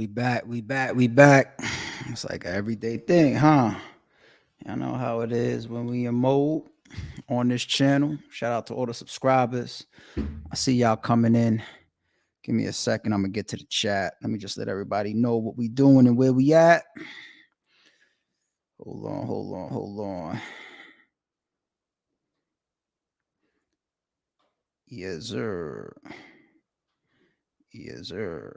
We back, we back, we back. It's like an everyday thing, huh? I know how it is when we in mode on this channel. Shout out to all the subscribers. I see y'all coming in. Give me a second. I'm gonna get to the chat. Let me just let everybody know what we doing and where we at. Hold on. Yes, sir. Yes, sir.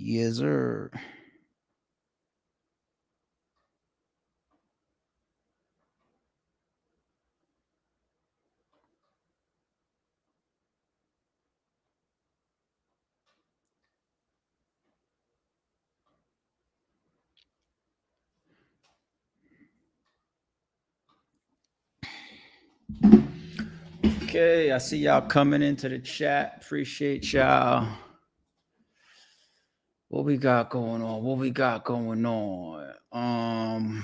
Yes, sir. Okay, I see y'all coming into the chat. Appreciate y'all. What we got going on? What we got going on?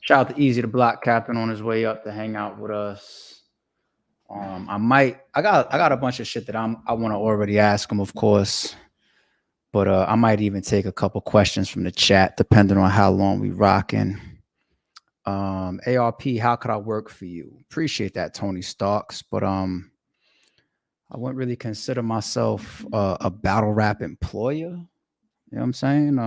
Shout out to Eazy The Block Captain on his way up to hang out with us. I got a bunch of shit that I want to already ask him, of course. But I might even take a couple questions from the chat, depending on how long we rocking. ARP, how could I work for you? Appreciate that, Tony Starks. But I wouldn't really consider myself a battle rap employer. You know what I'm saying?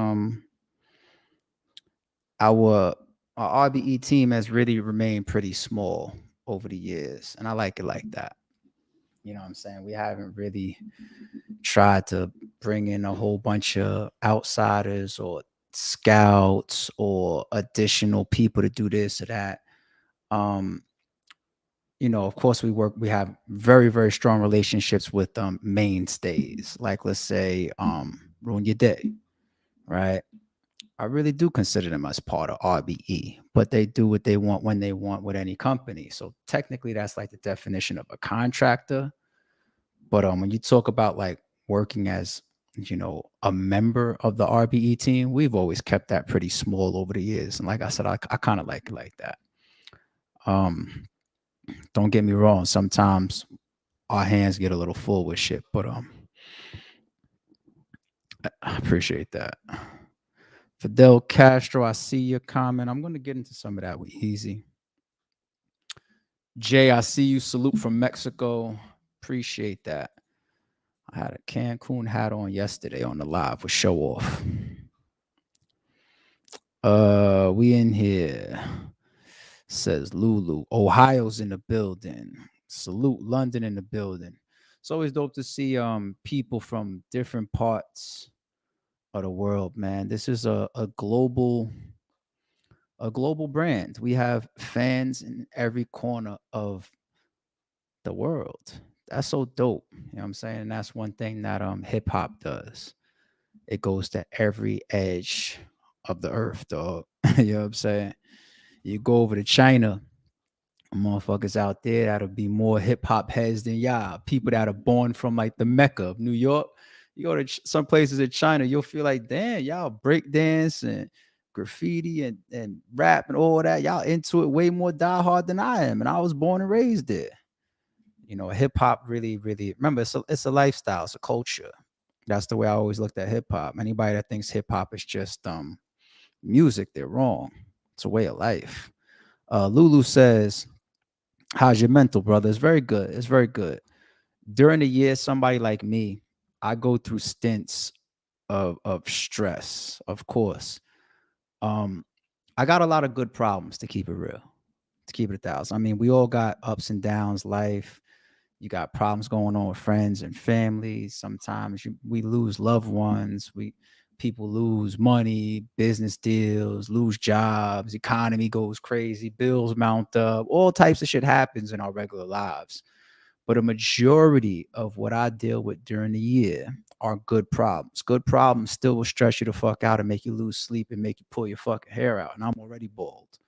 Our RBE team has really remained pretty small over the years, and I like it like that. You know what I'm saying? We haven't really tried to bring in a whole bunch of outsiders or scouts or additional people to do this or that. Um, of course we have very, very strong relationships with mainstays, like let's say Ruin Your Day, right? I really do consider them as part of RBE, but they do what they want when they want with any company. So technically that's like the definition of a contractor. But when you talk about like working as, a member of the RBE team, we've always kept that pretty small over the years. And like I said, I kind of like it like that. Don't get me wrong. Sometimes our hands get a little full with shit, but I appreciate that. Fidel Castro, I see your comment. I'm going to get into some of that with Easy. Jay, I see you. Salute from Mexico. Appreciate that. I had a Cancun hat on yesterday on the live with Show Off. We in here. Says Lulu. Ohio's in the building. Salute London in the building. It's always dope to see people from different parts of the world, man. This is a global brand. We have fans in every corner of the world. That's so dope. You know what I'm saying? And that's one thing that hip hop does. It goes to every edge of the earth, dog. You know what I'm saying? You go over to China, motherfuckers out there that'll be more hip hop heads than y'all. People that are born from like the Mecca of New York. You go to some places in China, you'll feel like, damn, y'all break dance and graffiti and rap and all that. Y'all into it way more diehard than I am. And I was born and raised there. Hip hop really, really, remember, it's a lifestyle, it's a culture. That's the way I always looked at hip hop. Anybody that thinks hip hop is just music, they're wrong. It's a way of life. Lulu says, how's your mental, brother? It's very good. It's very good. During the year, somebody like me, I go through stints of stress, of course. I got a lot of good problems, to keep it real, to keep it 1,000. I mean, we all got ups and downs, life. You got problems going on with friends and families. Sometimes we lose loved ones. People lose money, business deals, lose jobs, economy goes crazy, bills mount up, all types of shit happens in our regular lives. But a majority of what I deal with during the year are good problems. Good problems still will stress you the fuck out and make you lose sleep and make you pull your fucking hair out. And I'm already bald.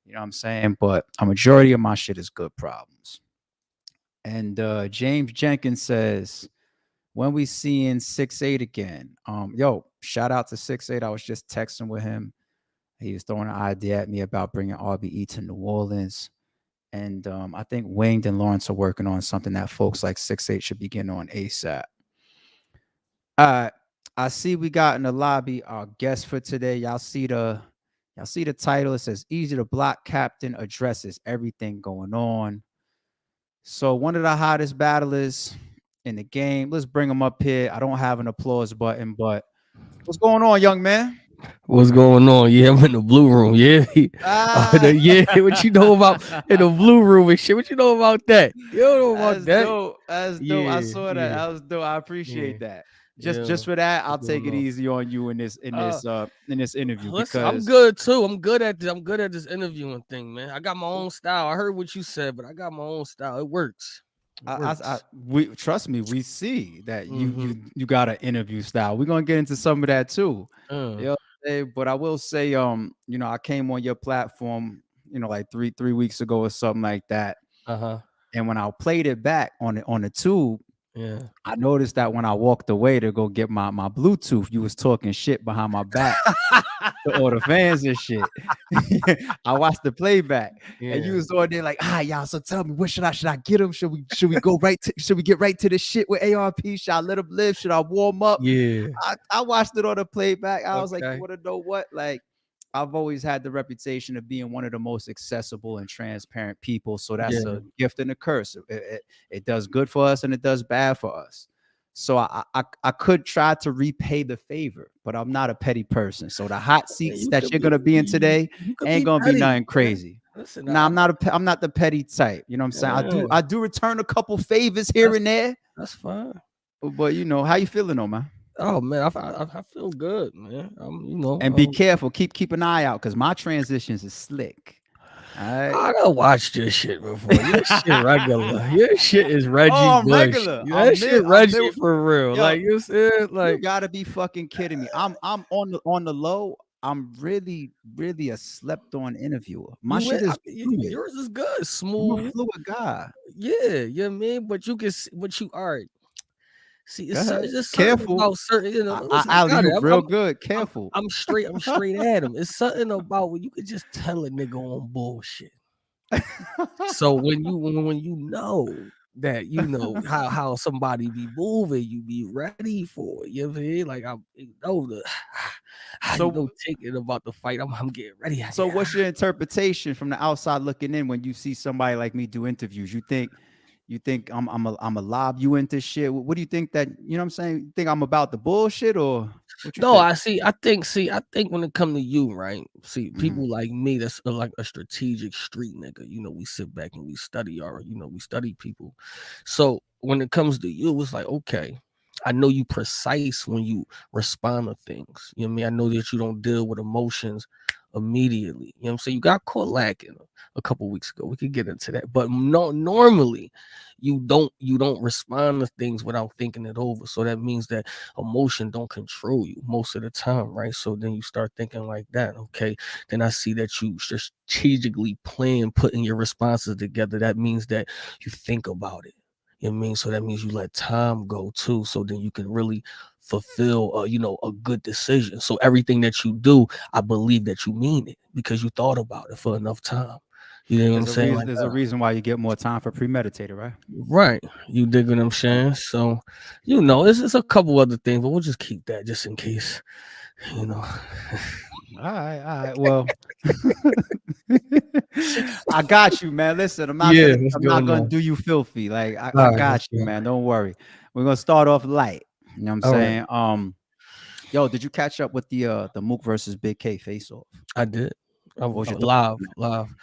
You know what I'm saying? But a majority of my shit is good problems. And James Jenkins says, when we seeing 6'8" again? Yo, shout out to 6'8". I was just texting with him. He was throwing an idea at me about bringing RBE to New Orleans. And I think Winged and Lawrence are working on something that folks like 6 8 should be getting on ASAP. All right. I see we got in the lobby our guest for today. Y'all see the title. It says Eazy the Block Captain addresses everything going on. So one of the hottest battlers in the game. Let's bring him up here. I don't have an applause button, but what's going on, young man? What's going on? Yeah, I'm in the blue room. Yeah, Ah, yeah. What you know about in the blue room and shit? What you know about that? You don't know about that's that? dope. That's dope. I Yeah, saw that. yeah, That was dope. I yeah, appreciate that. Just yeah. just for that, I'll What's take going it on? easy on you in this in Uh, this uh in this interview listen, I'm because good too. I'm good at this. I'm good at this interviewing thing, man. I got my own style. I heard what you said, but I got my own style. It works. It I works. we trust me, we see that you Mm-hmm. you you got an interview style. We're gonna get into some of that too. Uh, You know, but I will say, I came on your platform, like three weeks ago or something like that. uh-huh. And when I played it back on the tube, Yeah. I noticed that when I walked away to go get my Bluetooth, you was talking shit behind my back to all the fans and shit. I watched the playback, and you Yeah. was on there like, y'all. So tell me, what should I get him? Should we go right to? Should we get right to the shit with ARP? Should I let him live? Should I warm up? Yeah. I watched it on the playback. I was like, you Okay. want to know what? Like, I've always had the reputation of being one of the most accessible and transparent people. So that's Yeah. a gift and a curse. It does good for us and it does bad for us. So I could try to repay the favor, but I'm not a petty person. So the hot seats You that could you're be gonna be in today you could ain't be gonna be petty, nothing man. crazy. Listen, Nah, I'm not the petty type. You know what I'm saying? I do yeah, I do return a couple favors here that's and there, that's fine. but how you feeling though, man? Oh man, I feel good, man. And be careful. Keep an eye out because my transitions is slick. All right. I done watched your shit before. Your shit regular. Your shit is Reggie Oh, I'm Bush. regular. That shit I've been Reggie for real. yo. Like you said, You like gotta be fucking kidding me. I'm on the low. I'm really, really a slept on interviewer. My shit is fluid. yours is good, I'm a smooth. fluid guy. Yeah, you know what I mean. But you can see what you are. See, Go ahead. it's just something Careful. about certain. I Listen, I alley got it. you real good. Careful. I'm straight. I'm straight at him. It's something about when you could just tell a nigga on bullshit. So when you know that you know how somebody be moving, you be ready for it. You know what I mean? Like you know the how you so know thinking about the fight. I'm getting ready. so what's your interpretation from the outside looking in when you see somebody like me do interviews? You think I'm a lob you into shit? What do you think that you know what I'm saying? You think I'm about the bullshit or what you No, think? I see. I think when it come to you, right? See, Mm-hmm. people like me, that's like a strategic street nigga. We sit back and we study we study people. So when it comes to you, it's like, okay, I know you precise when you respond to things. You know what I mean? I know that you don't deal with emotions immediately. You know what I'm saying? You got caught lacking a couple weeks ago. We could get into that. But no, normally you don't respond to things without thinking it over. So that means that emotion don't control you most of the time, right? So then you start thinking like that. Okay, then I see that you strategically plan putting your responses together. That means that you think about it. You know what I mean? So that means you let time go too, so then you can really fulfill a good decision. So everything that you do, I believe that you mean it because you thought about it for enough time. You know what I'm There's a saying? reason. Like There's a that. reason why you get more time for premeditated, right? Right. You dig what I'm Right. saying? So, it's a couple other things, but we'll just keep that just in case, you know. All right. Well, I got you, man. Listen, Yeah, what's I'm not going gonna on? do you filthy. Like All I right, what's got you, going man. Don't worry. We're gonna start off light. You know what I'm All right. saying? Yo, did you catch up with the Mook versus Big K face off? I did. What was your thought Live, on that? live.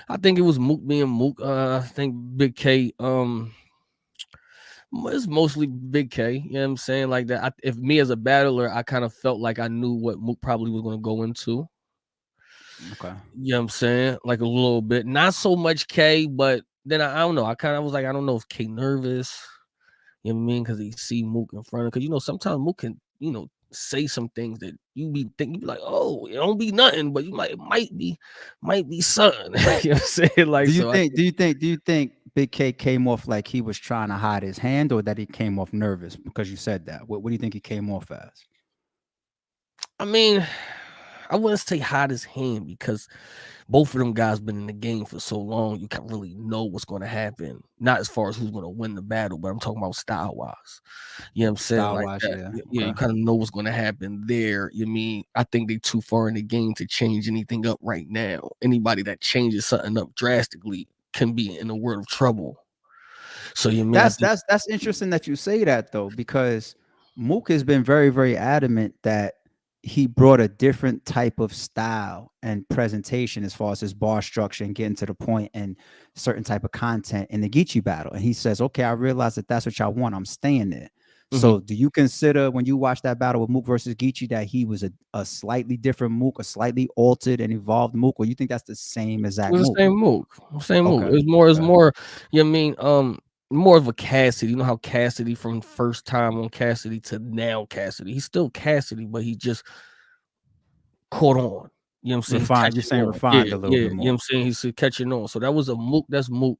I think it was Mook being Mook. I think Big K. It's mostly Big K. You know what I'm saying? Like that. If me as a battler, I kind of felt like I knew what Mook probably was going to go into. Okay. You know what I'm saying? Like a little bit. Not so much K, but then I don't know. I kind of was like, I don't know if K nervous. You know what I mean? Because he see Mook in front of. Because sometimes Mook can say some things that you be like, oh, it don't be nothing, but it might be something. You know what I'm saying? Like so. Do you think Big K came off like he was trying to hide his hand, or that he came off nervous because you said that? What do you think he came off as? I mean, I wouldn't say hottest hand because both of them guys been in the game for so long, you can't really know what's going to happen. Not as far as who's going to win the battle, but I'm talking about style wise. You know what I'm saying? Style Like wise, that. yeah. Yeah, you Okay. kind of know what's going to happen there. You mean I think they too far in the game to change anything up right now. Anybody that changes something up drastically can be in a world of trouble. So you mean I That's think that's that's interesting that you say that though, because Mook has been very, very adamant that he brought a different type of style and presentation as far as his bar structure and getting to the point and certain type of content in the Geechee battle. And he says, "Okay, I realize that that's what y'all want. I'm staying there." mhm. So, do you consider when you watch that battle with Mook versus Geechee that he was a slightly different Mook, a slightly altered and evolved Mook, or you think that's the same It exact was the Mook? same move. Same move. Okay, It's okay. more, you know what I mean, more of a Cassidy. You know how Cassidy from first time on Cassidy to now Cassidy. He's still Cassidy, but he just caught on. You know what I'm saying? He's Refined. You're catching saying on. Yeah, refined a little yeah. bit You know what more. I'm saying? He's catching on. So that was a Mook. That's Mook,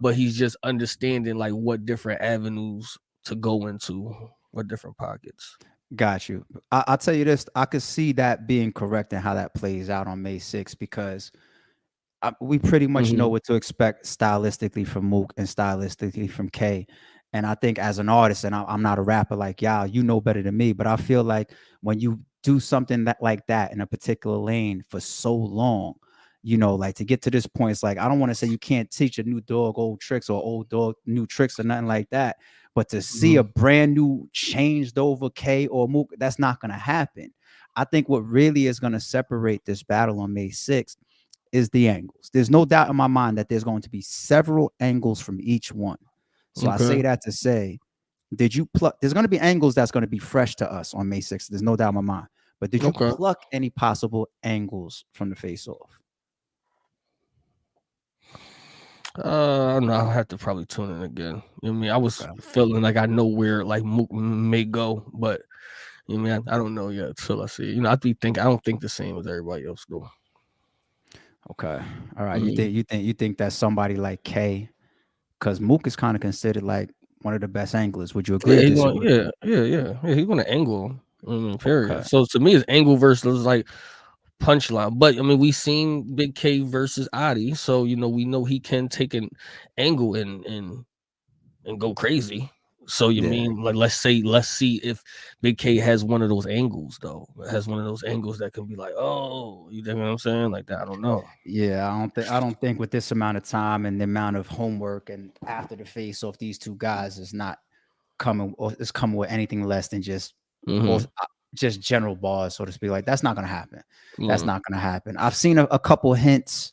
but he's just understanding like what different avenues to go into, what different pockets. Got you. I'll tell you this. I could see that being correct and how that plays out on May 6th because we pretty much know Mhm. what to expect stylistically from Mook and stylistically from K. And I think as an artist, and I'm not a rapper like y'all, you know better than me, but I feel like when you do something that like that in a particular lane for so long, like to get to this point, it's like I don't want to say you can't teach a new dog old tricks or old dog new tricks or nothing like that. But to see a Mhm. brand new changed over K or Mook, that's not gonna happen. I think what really is gonna separate this battle on May 6th is the angles. There's no doubt in my mind that there's going to be several angles from each one. So I Okay. say that to say, did you pluck? There's going to be angles that's going to be fresh to us on May 6th. There's no doubt in my mind. But did you Okay. pluck any possible angles from the face off? I don't know. I'll have to probably tune in again. You know what I mean? I was Okay. feeling like I know where like Mook may go, but you know what I mean? I don't know yet until I see it. You know, I don't think the same as everybody else do. Okay. All right. You Mhm. think you think you think that somebody like K, because Mook is kind of considered like one of the best anglers. Would you agree Yeah, or he going disagree? yeah, he's gonna angle. Okay. Period. So to me, it's angle versus like punchline. But I mean, we seen Big K versus Adi, so you know we know he can take an angle and go crazy. So you Yeah. mean like let's see if Big K has one of those angles though. Has one of those angles that can be like, oh, you think what I'm saying? Like that. I don't know. Yeah, I don't think with this amount of time and the amount of homework and after the face off, these two guys is not coming or is coming with anything less than Mm-hmm. just general bars, so to speak. Like that's not gonna happen. That's Mm, not gonna happen. I've seen a couple hints,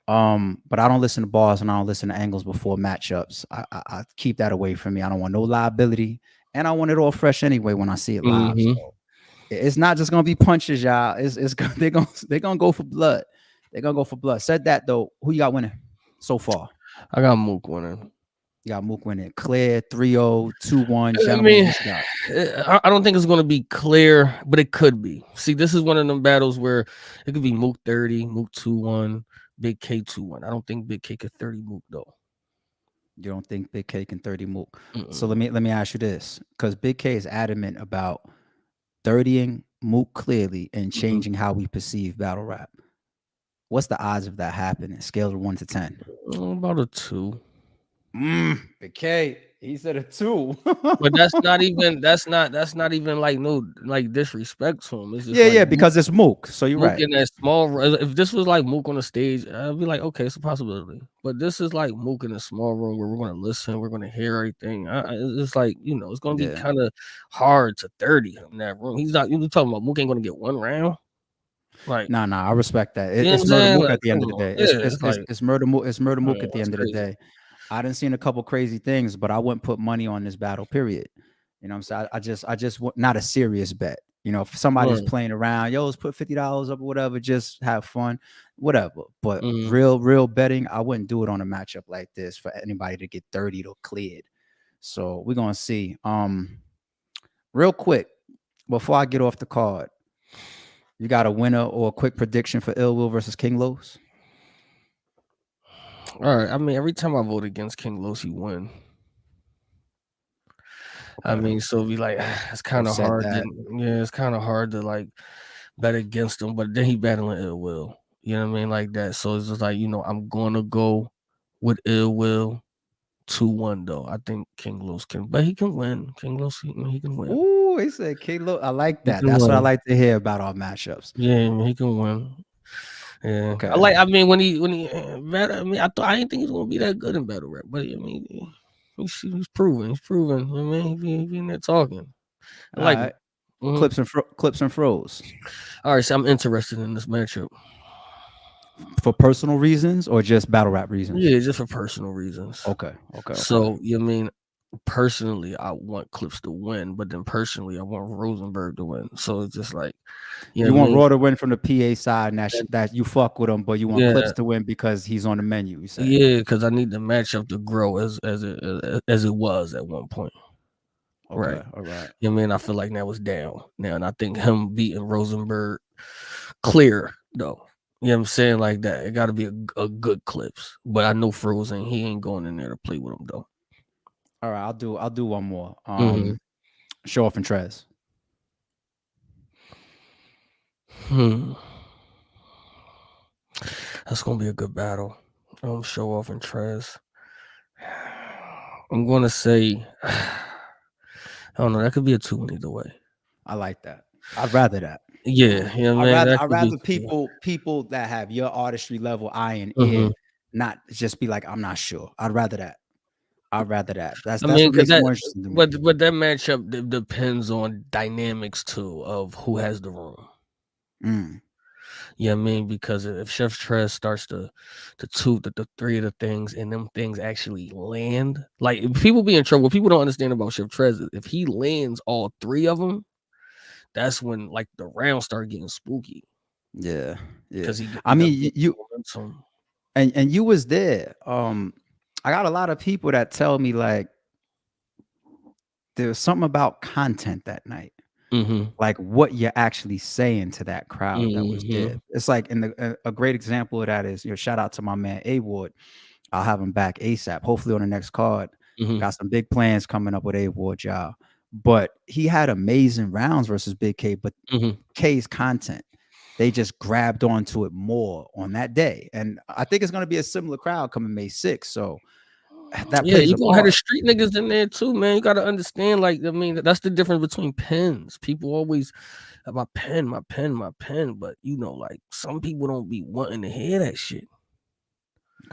but I don't listen to bars and I don't listen to angles before matchups. I keep that away from me. I don't want no liability, and I want it all fresh anyway when I see it live. mm-hmm. So it's not just gonna be punches, y'all. They're gonna go for blood. They're gonna go for blood. Said that though, who you got winning so far? I got Mook winning. You got Mook winning. Clear 3-0, 2-1. I Gentlemen, mean, what you got? I don't think it's going to be clear, but it could be. See, this is one of them battles where it could be Mook 30, Mook 2-1, Big K 2-1. I don't think Big K could 30 Mook though. You don't think Big K can 30 Mook. So Mm-mm. let me ask you this. Because Big K is adamant about 30ing Mook clearly and Mm-hmm. changing how we perceive battle rap. What's the odds of that happening? Scale of 1 to 10. About a 2. Big K, he said a 2. But that's not even like no like disrespect to him. It's just Yeah, like yeah, because it's Mook. So you're Mook right. in that small. If this was like Mook on the stage, I'd be like, okay, it's a possibility. But this is like Mook in a small room where we're gonna listen, we're gonna hear everything. It's like it's gonna be Yeah. kind of hard to 30 in that room. He's not. You talking about Mook ain't gonna get one round? Like, No, no, I respect that. you know what I'm It's murder saying? mook Like, at the come end of the on, day. It's yeah, it's it's it's, like, it's murder mook. It's murder mook at the that's end of the crazy. day. I didn't seen a couple crazy things, but I wouldn't put money on this battle. Period. You know what I'm saying? I just not a serious bet. If somebody's Right. playing around, yo, let's put $50 up or whatever, just have fun, whatever. But Mhm. real betting, I wouldn't do it on a matchup like this for anybody to get 30 or cleared. So we're gonna see. Real quick before I get off the card, you got a winner or a quick prediction for Ill Will versus King Los? All right. I mean, every time I vote against King Los, he win. I Okay. mean, so be like, it's I've kind of said hard. that. Yeah, it's kind of hard to like bet against him, but then he battling Ill Will. You know what I mean? Like that. So it's just like, I'm gonna go with Ill Will 2-1 though. I think King Los can, but he can win. King Los, he can win. Ooh, he said Kalo. I like He that. can That's what I win. like to hear about our matchups. Yeah, he can win. Yeah, I Okay. like. I mean, when he battle, I mean, I didn't think he was gonna be that good in battle rap, but I mean, he's proven. He's proven. You know what I mean, he in there talking. I All like him. right. Hmm. Clips and froze. All right, so I'm interested in this matchup. For personal reasons or just battle rap reasons? Yeah, just for personal reasons. Okay. Okay. Okay. So you know what I mean, personally, I want Clips to win, but then personally, I want Rosenberg to win. So it's just like, you know You what I want mean? Raw to win from the PA side, and And that you fuck with him, but you want Clips yeah, to win because he's on the menu. You say, yeah, because I need the matchup to grow as it was at one point. okay, Right. all right, You know what I mean? I feel like that was down now, and I think him beating Rosenberg clear though. You know what I'm saying? Like that. It got to be a good Clips. But I know Frozen, he ain't going in there to play with him though. all right. I'll do one more. Hmm. Show off and Trez. Hmm. That's gonna be a good battle. Show off and Trez. I'm gonna say, I don't know. That could be a 2 either way. I like that. I'd rather that. Yeah, you know what I mean. That I'd could be rather people that have your artistry level eye and 2. ear, not just be like, I'm not sure. I'd rather that. I'd rather that. I That's mean, what cause makes it that, more interesting to me. but that matchup depends on dynamics too of who has the room. Mm, You know what I mean? Because if Chef Trez starts the three of the things and them things actually land, like if people be in trouble. What people don't understand about Chef Trez is if he lands all three of them, that's when like the rounds start getting spooky yeah, yeah. because I he got mean, good you momentum. and you was there. I got a lot of people that tell me like there's something about content that night, Mm-hmm. like what you're actually saying to that crowd that was there. Mm-hmm. It's like in a great example of that is, shout out to my man A Ward. I'll have him back ASAP. Hopefully on the next card. Mm-hmm. Got some big plans coming up with A Ward, y'all. But he had amazing rounds versus Big K, but Mm-hmm. K's content, they just grabbed onto it more on that day. And I think it's going to be a similar crowd coming May 6th. So that Yeah, plays you a gonna have the part. street niggas in there too, man. You gotta understand, like, I mean, that's the difference between pens. People always my pen, my pen, my pen, but like some people don't be wanting to hear that shit.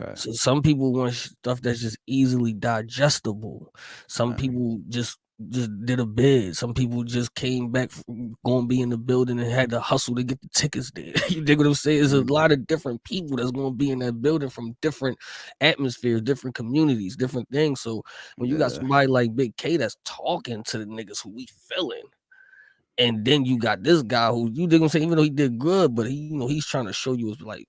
Okay. So some people want stuff that's just easily digestible. Some Right. people just did a bid. Some people just came back from going to be in the building and had to hustle to get the tickets there. You dig what I'm saying? There's a Mm, lot of different people that's going to be in that building from different atmospheres, different communities, different things. So when you got yeah. somebody like Big K that's talking to the niggas who we feeling, and then you got this guy who you dig what I'm saying, even though he did good, but he's trying to show you it's like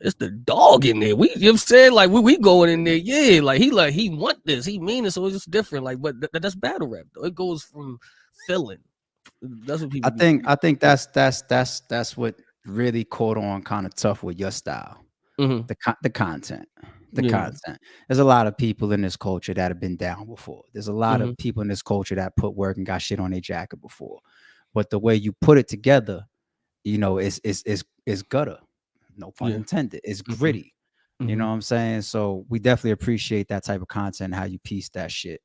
it's the dog in there. You know what I'm saying? Like we going in there, yeah, like he want this, he mean it, so it's just different. Like, but that's battle rap though. It goes from feeling. That's what people be forgetting. I think that's what really caught on kind of tough with your style. Mm-hmm. The content. The Yeah. content. There's a lot of people in this culture that have been down before. There's a lot Mm-hmm. of people in this culture that put work and got shit on their jacket before. But the way you put it together, is gutter. No pun Yeah. intended. It's Mm-hmm. gritty. You Mm-hmm. know what I'm saying? So we definitely appreciate that type of content, how you piece that shit.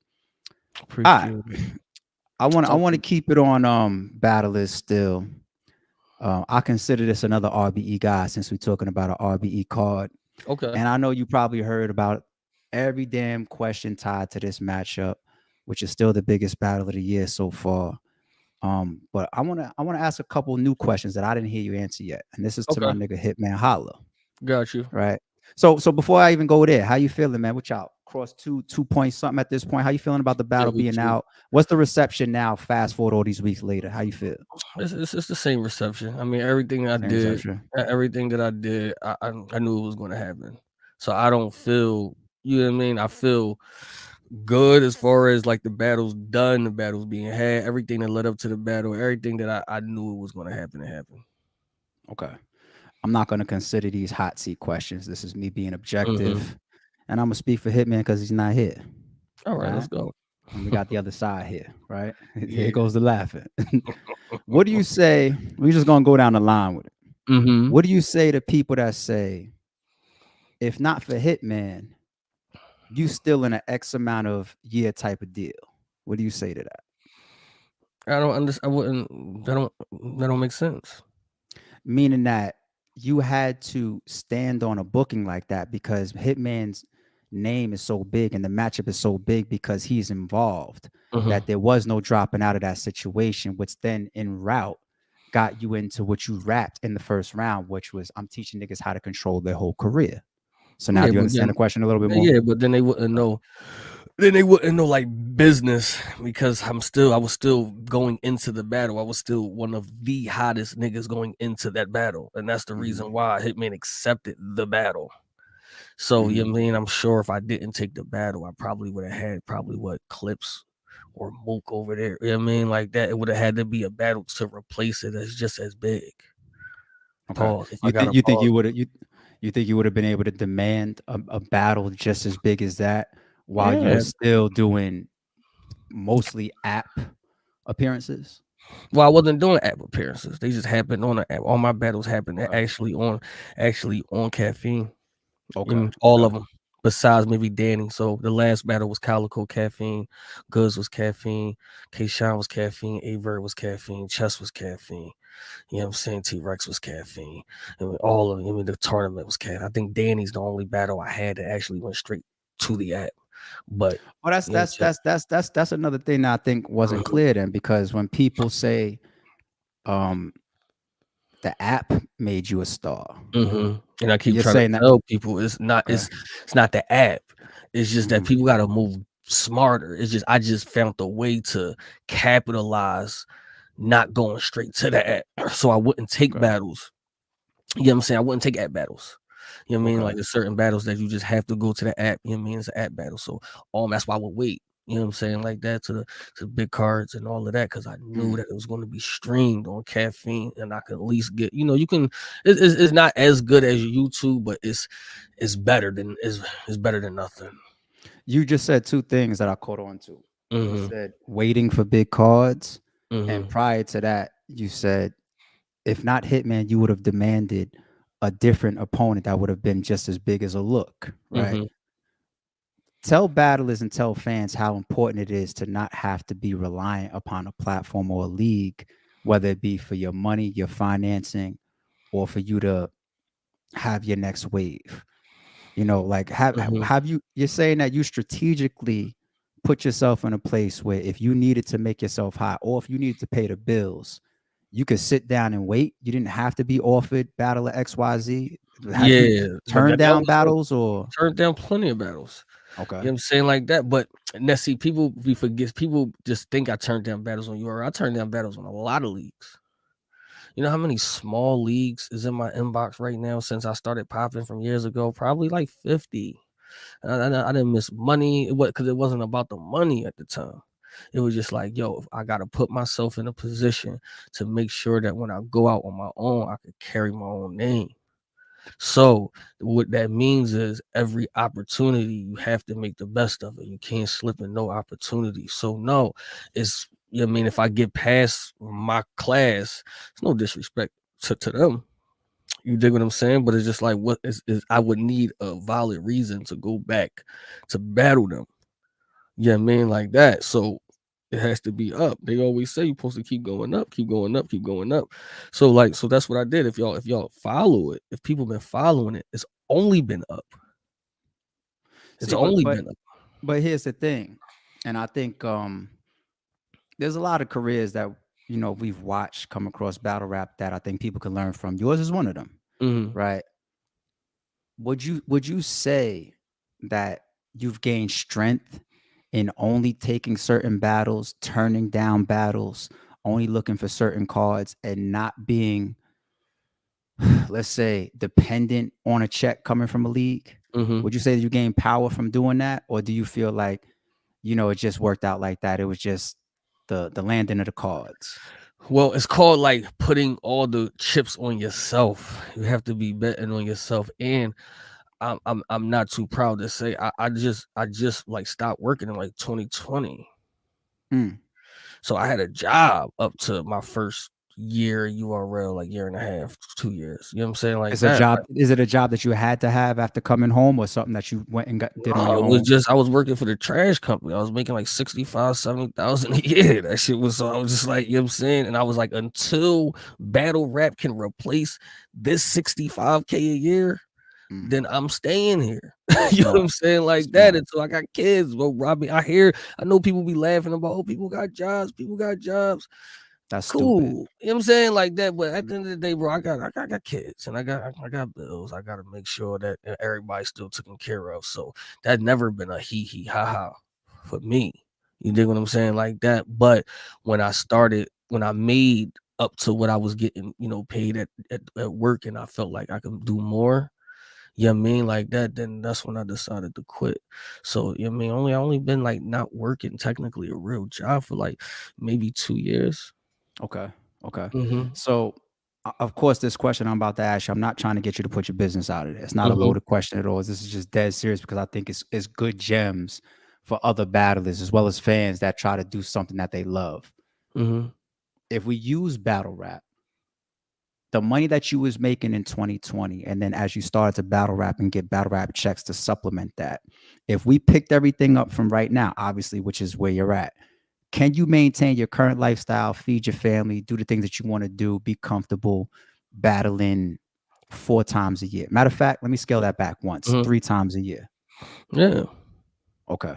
All right. Appreciate it. I Talk want to to you. keep it on battle list still. I consider this another RBE guy since we're talking about an RBE card. Okay. And I know you probably heard about every damn question tied to this matchup, which is still the biggest battle of the year so far. But I wanna ask a couple new questions that I didn't hear you answer yet. And this is to my Okay. nigga Hitman Holla, Got you. right? So before I even go there, how you feeling, man? What y'all cross 2 points something at this point? How you feeling about the Yeah, battle we being too. out? What's the reception now? Fast forward all these weeks later. How you feel? It's the same reception. I mean, everything I Same did, reception. everything that I did, I knew it was going to happen. So I don't feel, you know what I mean? I feel good as far as like the battle's done, the battle's being had, everything that led up to the battle, everything that I knew it was going to happen to happen. Okay. I'm not gonna consider these hot seat questions. This is me being Mm-hmm. objective. And I'm gonna speak for Hitman because he's not here. All All right, let's right. go. and we got the other side here, right? Here goes the laughing. What do you say? We're just gonna go down the line with it. Mm-hmm. What do you say to people that say, if not for Hitman, you still in an X amount of year type of deal? What do you say to that? I don't understand. I wouldn't. That don't make sense. Meaning that you had to stand on a booking like that because Hitman's name is so big and the matchup is so big because he's involved Mm-hmm. that there was no dropping out of that situation, which then en route got you into what you rapped in the first round, which was I'm teaching niggas how to control their whole career. So now Yeah, do you but understand then the question a little bit more? yeah, but then they wouldn't Okay. know. Then they wouldn't know like business because I was still going into the battle. I was still one of the hottest niggas going into that battle, and that's the reason Mm-hmm. why Hitman accepted the battle. So you know Mm-hmm. what I mean? I'm sure if I didn't take the battle, I probably would have had probably what Clips or Mook over there. You know what I mean? Like that, it would have had to be a battle to replace it that's just as big. Okay. Pause. If I got a You think pause. you think you would have been able to demand a battle just as big as that while you were Yeah. still doing mostly app appearances? Well, I wasn't doing app appearances. They just happened on the app. All my battles happened Okay. actually on Caffeine. Okay. All Okay. of them, besides maybe Danny. So the last battle was Calico Caffeine, Goods was Caffeine, Kayshawn was Caffeine, Aver was Caffeine, Chess was Caffeine. You know what I'm saying? T Rex was Caffeine. All of them. The tournament was Caffeine. I think Danny's the only battle I had that actually went straight to the app. But Well, you know what I'm that's another thing that I think wasn't saying? clear then because when people say um the app made you a star, And I keep you're trying to saying that tell people it's not okay. it's not the app. It's just that Mm-hmm. people gotta move smarter. It's just I just found the way to capitalize not going straight to the app. So I wouldn't take Okay. battles. You know what I'm saying? I wouldn't take app battles. You know what I mean? Okay. Like there's certain battles that you just have to go to the app. You know what I mean? It's an app battle. So that's why I would wait. You know what I'm saying? Like that to the big cards and all of that because I knew Mm. that it was going to be streamed on Caffeine and I could at least get you can it's not as good as YouTube but it's better than it's better than nothing. You just said two things that I caught on to. You Mm-hmm. said waiting for big cards, and Mm-hmm. prior to that, you said if not Hitman, you would have demanded a different opponent that would have been just as big as a look, right? Mm-hmm. Tell battlers and tell fans how important it is to not have to be reliant upon a platform or a league, whether it be for your money, your financing, or for you to have your next wave. You know, like Mm-hmm. have you you're saying that you strategically put yourself in a place where if you needed to make yourself hot or if you needed to pay the bills, you could sit down and wait. You didn't have to be offered battle of XYZ. Have you Yeah, but turned that down was a battles or turned down plenty of battles. You okay. know what I'm saying? Like that. But now see, people we forget people just think I turned down battles on URL. I turned down battles on a lot of leagues. You know how many small leagues is in my inbox right now since I started popping from years ago? Probably like 50. I didn't miss money. Because it wasn't about the money at the time. It was just like, yo, I gotta put myself in a position to make sure that when I go out on my own, I could carry my own name. So what that means is every opportunity you have to make the best of it. You can't slip in no opportunity. So no, it's I mean, if I get past my class, it's no disrespect to them. You dig what I'm saying? But it's just like what is I would need a valid reason to go back to battle them. Yeah, man, like that. So it has to be up. They always say you're supposed to keep going up, keep going up, keep going up. So that's what I did. If y'all follow it, if people been following it, it's only been up. It's See, only been up. but here's the thing. And I think there's a lot of careers that we've watched come across battle rap that I think people can learn from. Yours is one of them, Mhm. right? Would you say that you've gained strength in only taking certain battles, turning down battles, only looking for certain cards, and not being, let's say, dependent on a check coming from a league? Mhm. Would you say that you gained power from doing that, or do you feel like it just worked out like that? It was just the landing of the cards. Well, it's called like putting all the chips on yourself. You have to be betting on yourself. And I'm not too proud to say I just like stopped working in like 2020. Mm. So I had a job up to my first year URL, like year and a half, 2 years. You know what I'm saying? Like It's a that. job. Is it a job that you had to have after coming home, or something that you went and did on No, your it was own? just I was working for the trash company. I was making like 65, 70,000 a year. That shit was so I was just like, you know what I'm saying? And I was like, until battle rap can replace this 65K a year, Mm. then I'm staying here. You know what Smart. I'm saying? Like that Smart. until I got kids, bro. Robbie, I know people be laughing about, oh, people got jobs. That's stupid. Cool. You know what I'm saying? Like that. But at the end of the day, bro, I got kids and I got bills. I gotta make sure that everybody's still taken care of. So that never been a hee ha ha for me. You dig what I'm saying? Like that. But when I made up to what I was getting, paid at work, and I felt like I could do more, you know what I mean? Like that, then that's when I decided to quit. So, you know what I mean? I only been like not working technically a real job for like maybe 2 years. Okay. Okay. Mhm, So, of course, this question I'm about to ask you, I'm not trying to get you to put your business out of there. It's not a mhm, loaded question at all. This is just dead serious because I think it's good gems for other battlers as well as fans that try to do something that they love. mhm, If we use battle rap, the money that you was making in 2020, and then as you started to battle rap and get battle rap checks to supplement that, if we picked everything up from right now, obviously, which is where you're at, can you maintain your current lifestyle, feed your family, do the things that you want to do, be comfortable battling 4 times a year? Matter of fact, let me scale that back once, mhm. 3 times a year. Yeah, Okay.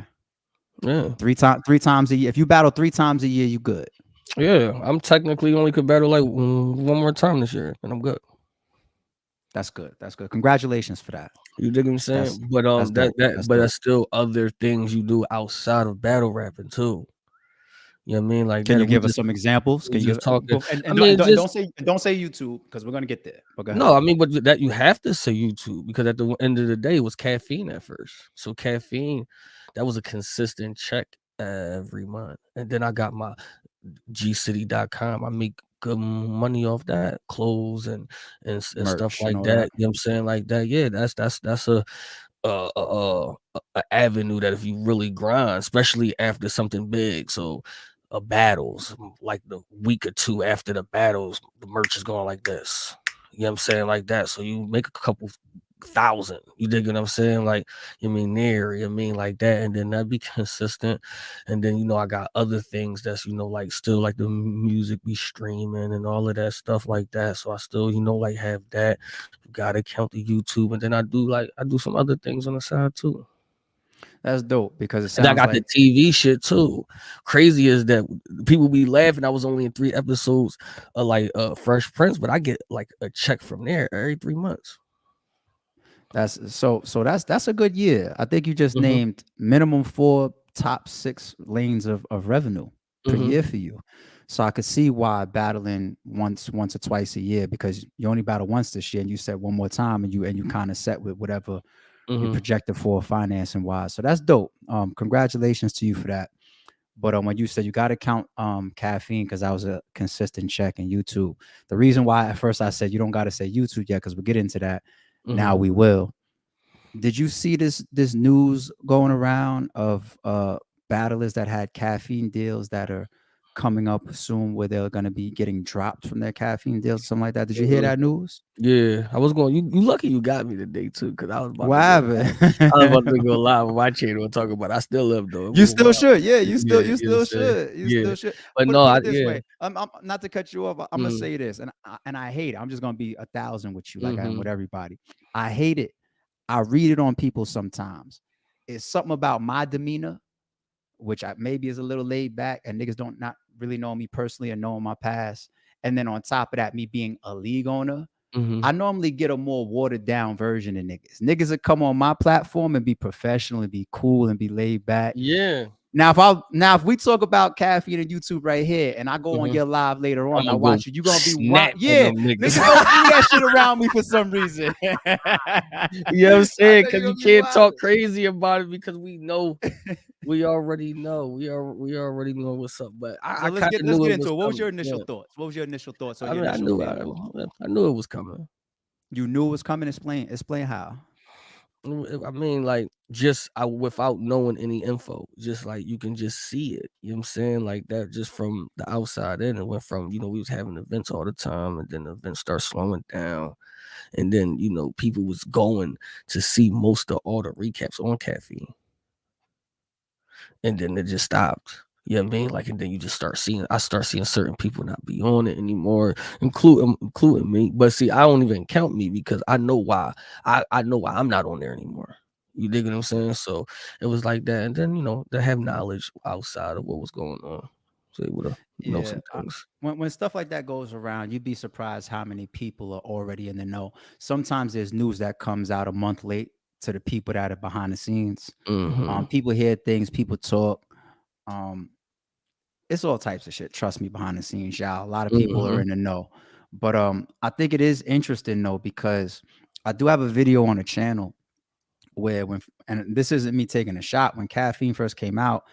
yeah, Three times a year. If you battle 3 times a year, you good. yeah. I'm technically only could battle like one more time this year, and I'm good. That's good. That's good. Congratulations for that. You dig what I'm That's saying? But that's that dope. that That's but dope. that's still other things you do outside of battle rapping too. You know what I mean? Like Can that. you give us some examples? We Can you just give talking. I and mean, just don't say YouTube because we're gonna get there. But go ahead. no. I mean, but that you have to say YouTube because at the end of the day, it was caffeine at first. So caffeine, that was a consistent check every month, and then I got my gcity.com. I make good money off that, clothes and stuff Merch and like all that. that. You know what I'm saying? Like that. Yeah, that's a avenue that if you really grind, especially after something big. So battles, like the week or two after the battles, the merch is going like this. You know what I'm saying? Like that. So you make a couple thousand. You dig what I'm saying? Like you mean near, you mean like that, and then that be consistent. And then I got other things that's like still like the music be streaming and all of that stuff like that. So I still like have that. You gotta count the YouTube, and then I do some other things on the side too. That's dope because it And I sounds got the like TV shit too. Crazy is that people be laughing. I was only in 3 episodes of like Fresh Prince, but I get like a check from there every 3 months. that's a good year. I think you just Hmm. named minimum 4 top 6 lanes of revenue per Hmm. year for you. So I could see why battling once or twice a year because you only battle once this year and you said one more time and you kind of set with whatever you Hmm. projected for financing wise. So that's dope. Congratulations to you for that. But when you said you got to count caffeine because that was a consistent check in YouTube. The reason why at first I said you don't got to say YouTube yet because we'll get into that. Now Hmm. we will. Did you see this news going around of battlers that had caffeine deals that are coming up soon where they're going to be getting dropped from their caffeine deals or something like that? Did you hear Hmm. that news? Yeah, I was going. You lucky you got me today too, because I was about What to go live. I was about to happened? go live on my channel and talk about it. I still live though. It You was still wild. should. Yeah, Yeah, you you know still what I'm saying? should. You Yeah, still should. but no, Put I it this yeah. way. I'm not to cut you off. I'm gonna Mm, say this, and I hate it. I'm just gonna be 1,000 with you, like I am mm-hmm, with everybody. I hate it. I read it on people sometimes. It's something about my demeanor, which I maybe is a little laid back, and niggas don't not really know me personally and know my past. And then on top of that, me being a league owner, mm-hmm. I normally get a more watered down version of niggas. Niggas that come on my platform and be professional and be cool and be laid back. Yeah. Now if we talk about caffeine and YouTube right here, and I go on Mm-hmm. your live later on, I'm I gonna go watch you. You gonna be wild. snap on Yeah, them niggas. niggas don't do that shit around me for some reason. I You know what I'm saying? know Because you you gonna be can't wild. talk crazy about it because we know we already know. We already know what's up. But I So kind of let's knew get it was into it. What was your coming. initial Yeah. thoughts? What was your initial thoughts or I your mean, initial feelings? I knew it was coming. You knew it was coming. Explain how. I mean, like, just without knowing any info, just like you can just see it. You know what I'm saying? Like that, just from the outside in. It went from, we was having events all the time, and then the events start slowing down. And then, people was going to see most of all the recaps on Caffeine. And then it just stopped. You know what I mean? Like, and then I start seeing certain people not be on it anymore, including me. But see, I don't even count me because I know why. I know why I'm not on there anymore. You dig what I'm saying? So it was like that. And then, to have knowledge outside of what was going on. So able to know Yeah. some things. When stuff like that goes around, you'd be surprised how many people are already in the know. Sometimes there's news that comes out a month late to the people that are behind the scenes. Mm-hmm. People hear things, people talk. Um, it's all types of shit. Trust me, behind the scenes, y'all. A lot of people are Mm-hmm. in the know. But I think it is interesting though, because I do have a video on the channel where and this isn't me taking a shot, when Caffeine first came out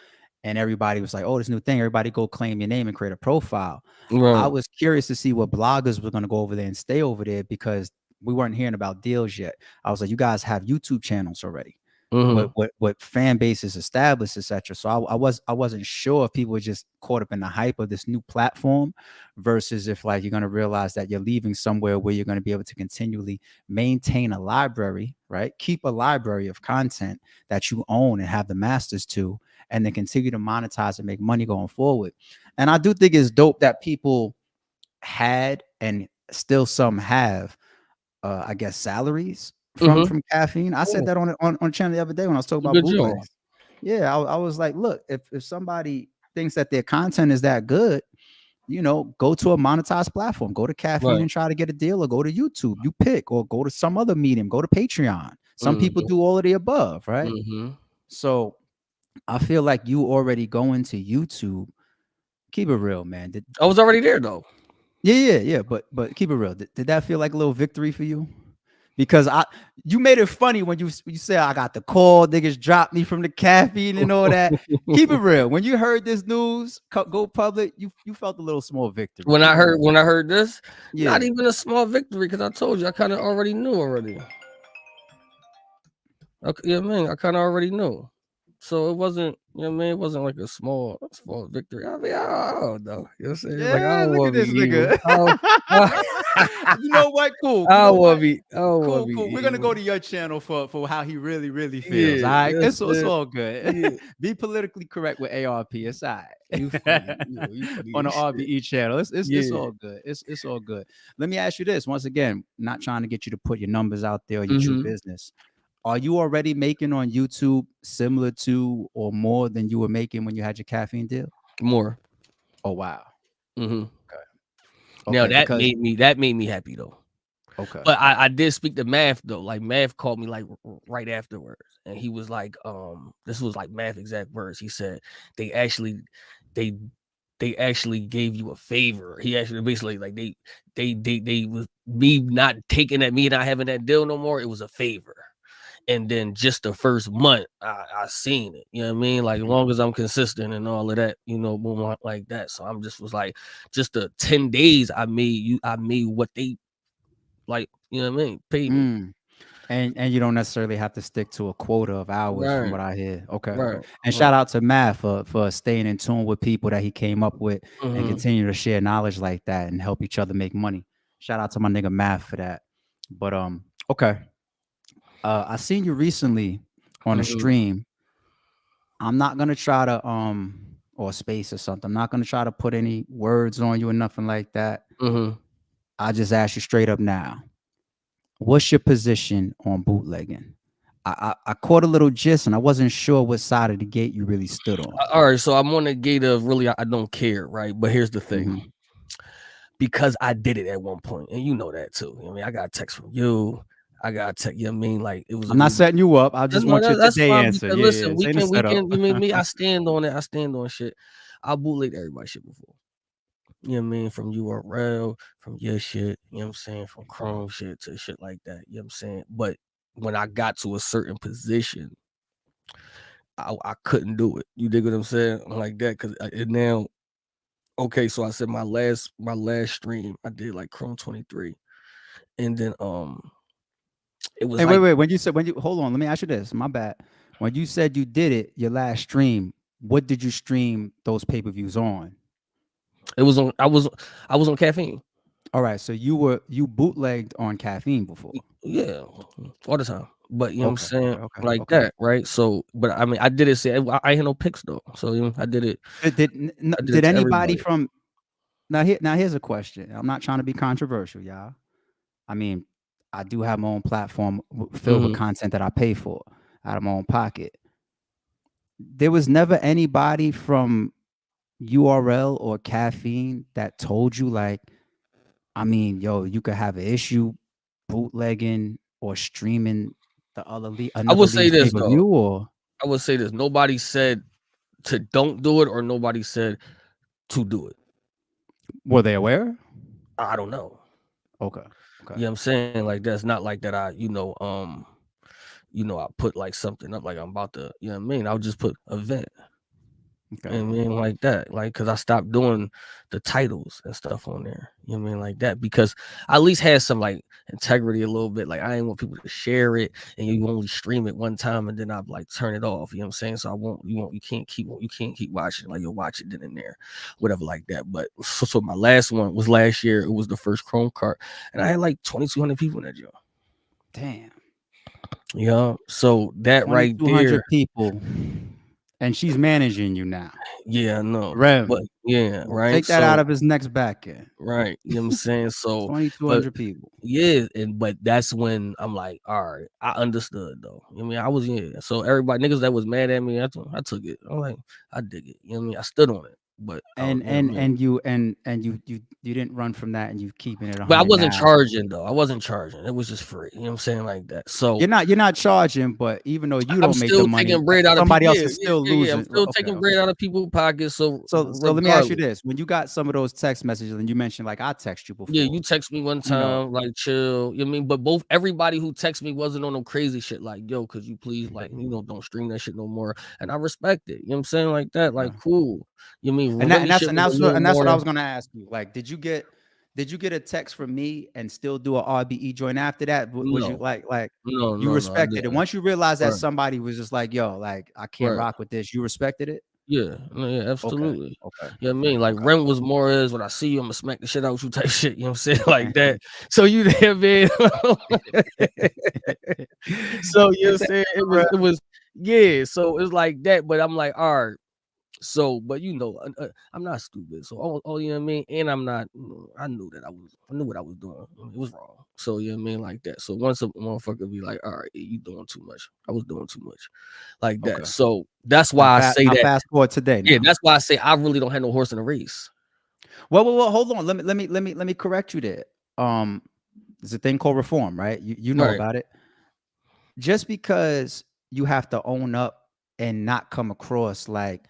and everybody was like, oh, this new thing, everybody go claim your name and create a profile. I Right. was curious to see what bloggers were going to go over there and stay over there, because we weren't hearing about deals yet. I was like, you guys have YouTube channels already. Mm-hmm. What fan base is established, etc. So I wasn't sure if people were just caught up in the hype of this new platform, versus if like you're gonna realize that you're leaving somewhere where you're gonna be able to continually maintain a library, right? Keep a library of content that you own and have the masters to, and then continue to monetize and make money going forward. And I do think it's dope that people had, and still some have, I guess, salaries Mm-hmm. from Caffeine. I said Yeah. that on channel the other day when I was talking about Good job. bootlegs. Yeah, I was like, look, if somebody thinks that their content is that good, go to a monetized platform, go to Caffeine Right. and try to get a deal, or go to YouTube, you pick, or go to some other medium, go to Patreon. Some people Mm-hmm. do all of the above, right? Mm-hmm. So I feel like you already going to YouTube. Keep it real, man. I was already there though. Yeah. But keep it real. Did that feel like a little victory for you? Because you made it funny when you say I got the call, niggas dropped me from the Caffeine and all that. Keep it real. When you heard this news go public, you felt a little small victory. When I Keep it heard real. when I heard this, not Yeah. even a small victory, because I told you I kind of already knew already. Okay, yeah, man, I kind of already knew. So it wasn't, it wasn't like a small victory. I mean, I don't know. You know what I'm saying? Like, I Yeah, don't look want at to be this evil. nigga. I You know what? Cool. You know don't want to what? be. I don't want to Cool, be cool. We're gonna go evil. to your channel for how he really feels. All Yeah, right, yes, it's sir. all good. Yeah, Be politically correct with ARP. It's all you right. funny. You funny On the as shit. RBE channel, it's Yeah. all good. It's all good. Let me ask you this once again. Not trying to get you to put your numbers out there or your true Mm-hmm. business. Are you already making on YouTube similar to or more than you were making when you had your Caffeine deal? More. Oh wow. Mm-hmm. Okay. Now Okay. Because that made me happy though. okay. But I did speak to Math though. Like Math called me like right afterwards, and he was like, this was like Math exact words. He said they actually they they actually gave you a favor. He actually basically like they was me not taking that, me not having that deal no more. It was a favor. And then just the first month, I seen it. You know what I mean? Like, as long as I'm consistent and all of that, boom, like that. So I'm just was like, just the 10 days I made what they like, you know what I mean? Pay me. Mm. And you don't necessarily have to stick to a quota of hours from Right, what I hear. Okay. right, And right. shout out to Matt for staying in tune with people that he came up with, and Mhm, continue to share knowledge like that and help each other make money. Shout out to my nigga Matt for that. But okay. I seen you recently on a mhm, stream. I'm not gonna try to or space or something. I'm not gonna try to put any words on you or nothing like that. mhm. I just ask you straight up now. What's your position on bootlegging? I caught a little gist, and I wasn't sure what side of the gate you really stood on. Alright, so I'm on the gate of really I don't care, right? But here's the thing. Mhm. Because I did it at one point, and you know that too. I mean, I got a text from you. I got a text, you know what I mean? Like, it was a I'm not reason. setting you up. I just No, want your that's today fine answer. because Yeah, yeah. listen, This ain't a we setup. can, you mean me? I stand on it. I stand on shit. I bootlegged everybody's shit before. You know what I mean? From URL, from your shit, you know what I'm saying? From Chrome shit to shit like that. You know what I'm saying? But when I got to a certain position, I couldn't do it. You dig what I'm saying? Like that, because now, okay, so I said my last stream, I did like Chrome 23. And then It was Hey, wait, like wait. When you hold on, let me ask you this. My bad. When you said you did it, your last stream, what did you stream those pay-per-views on? it was on. I was on Caffeine. All right, so you bootlegged on Caffeine before. Yeah, all the time. But you know what I'm Okay, saying, okay, okay, like okay. that, right? So, but I mean, I did it. Say I ain't had no picks though. So you know, I did it. I did it Did to anybody everybody. from now here's a question. I'm not trying to be controversial, y'all. I mean, I do have my own platform filled with Hmm. content that I pay for out of my own pocket. There was never anybody from URL or Caffeine that told you like, I mean, yo, you could have an issue bootlegging or streaming I another would say league's this though. pay-per-view, or I would say this. Nobody said to don't do it, or nobody said to do it. were they aware? I don't know. Okay. Okay. You know what I'm saying? Like that's not like that. I put like something up like I'm about to. You know what I mean? I'll just put event. Okay. You know what I mean? Like that. Like, cause I stopped doing the titles and stuff on there. You know what I mean? Like that. Because I at least had some like integrity a little bit. Like I didn't want people to share it and you only stream it one time and then I'd like turn it off. You know what I'm saying? So you can't keep watching. Like you'll watch it then and there, whatever like that. But so my last one was last year. It was the first Chrome card. And I had like 2,200 people in that joint. Damn. Yeah. So that right there, 2,200 people, and she's managing you now. yeah, no. But Rem, yeah, right. take that out So of his next back end. right, you know what I'm saying? So, but 2,200 people. yeah, but that's when I'm like, all right, I understood though. You know what I mean, I was So everybody niggas that was mad at me, I took it. I'm like, I dig it. You know what I mean? I stood on it. But I don't, And you know what I mean? you didn't run from that, and you keeping it But I 100 wasn't now. charging though. I wasn't charging. It was just free. You know what I'm saying? Like that. So You're not charging, but even though you I'm don't make the still money, taking bread out of people. somebody else Yeah, is yeah, still yeah, yeah. I'm losing. still Okay, taking okay. bread out of people's pockets. So So let me ask you regardless. this: when you got some of those text messages, and you mentioned like I text you Yeah, before, you text me one you know, time, like chill. You know what I mean? But everybody who texted me wasn't on no crazy shit, like, yo, could you please, like, don't stream that shit no more. And I respect it. You know what I'm saying? Like that, like okay. cool. You know what I mean And that, and that's relationship and was a that's what little and that's what I more was gonna ask you. Like, did you get a text from me and still do a RBE joint after that? Was you no, like you no, I respected it didn't. once you realized that Right, somebody was just like, yo, like I can't right. rock with this. You respected it. Yeah, no, yeah, Okay. absolutely. Okay. You know what I mean? Like Okay. Ren was more as when I see you, I'm gonna smack the shit out you type shit, you know what I'm saying? Like that. So you there, man. So you know what I'm Get that, saying? bro. It was yeah, so it's like that, but I'm like, all right. So, but I'm not stupid. So, you know what I mean. And I'm not. I knew what I was doing. It was wrong. So, you know what I mean, like that. So, once a motherfucker be like, "All right, you doing too much," I was doing too much, like that. Okay. So that's why I say Now that. fast forward today Yeah, now. that's why I say I really don't have no horse in the race. Well, hold on. Let me correct you there. There's a thing called reform, right? You know Right, about it. Just because you have to own up and not come across like,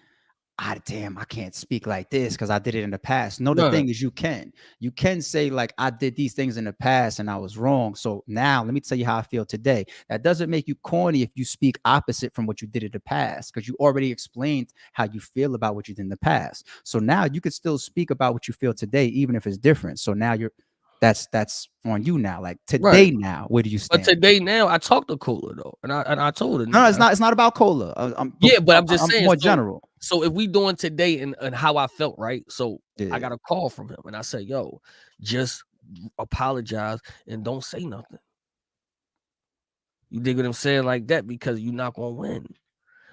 ah, damn, I can't speak like this because I did it in the past. No, the right, thing is, you can say like, I did these things in the past and I was wrong. So now let me tell you how I feel today. That doesn't make you corny if you speak opposite from what you did in the past, because you already explained how you feel about what you did in the past. So now you could still speak about what you feel today, even if it's different. So now that's on you now. Like right. today, now, where do you But stand? today now, I talked to Cola though, and I told a No, nigga. it's not about cola. Yeah, but I'm just I'm saying. more So, general. if we doing today and how I felt, right? So I Yeah. got a call from him, and I said, "Yo, just apologize and don't say nothing." You dig what I'm saying, like that, because you're not gonna win.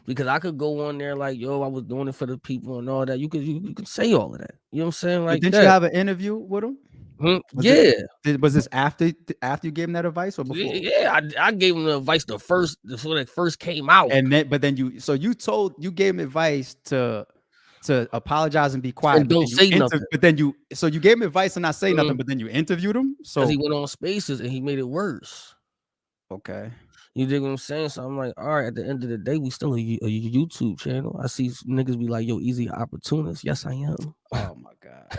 Because I could go on there like, "Yo, I was doing it for the people and all that." You could say all of that. You know what I'm saying, But like didn't you that. have an interview with him? Was it Yeah, was this after you gave him that advice or before? yeah. I gave him the advice when it first came out, And then but then you gave him advice to apologize and be quiet, and but don't then say nothing you gave him advice and not say nothing, because but then you interviewed him. he So went on Spaces and he made it worse. okay. You dig what I'm saying? So I'm like, all right, at the end of the day, we still a YouTube channel. I see niggas be like, yo, Eazy opportunist. Yes, I am. Oh my God.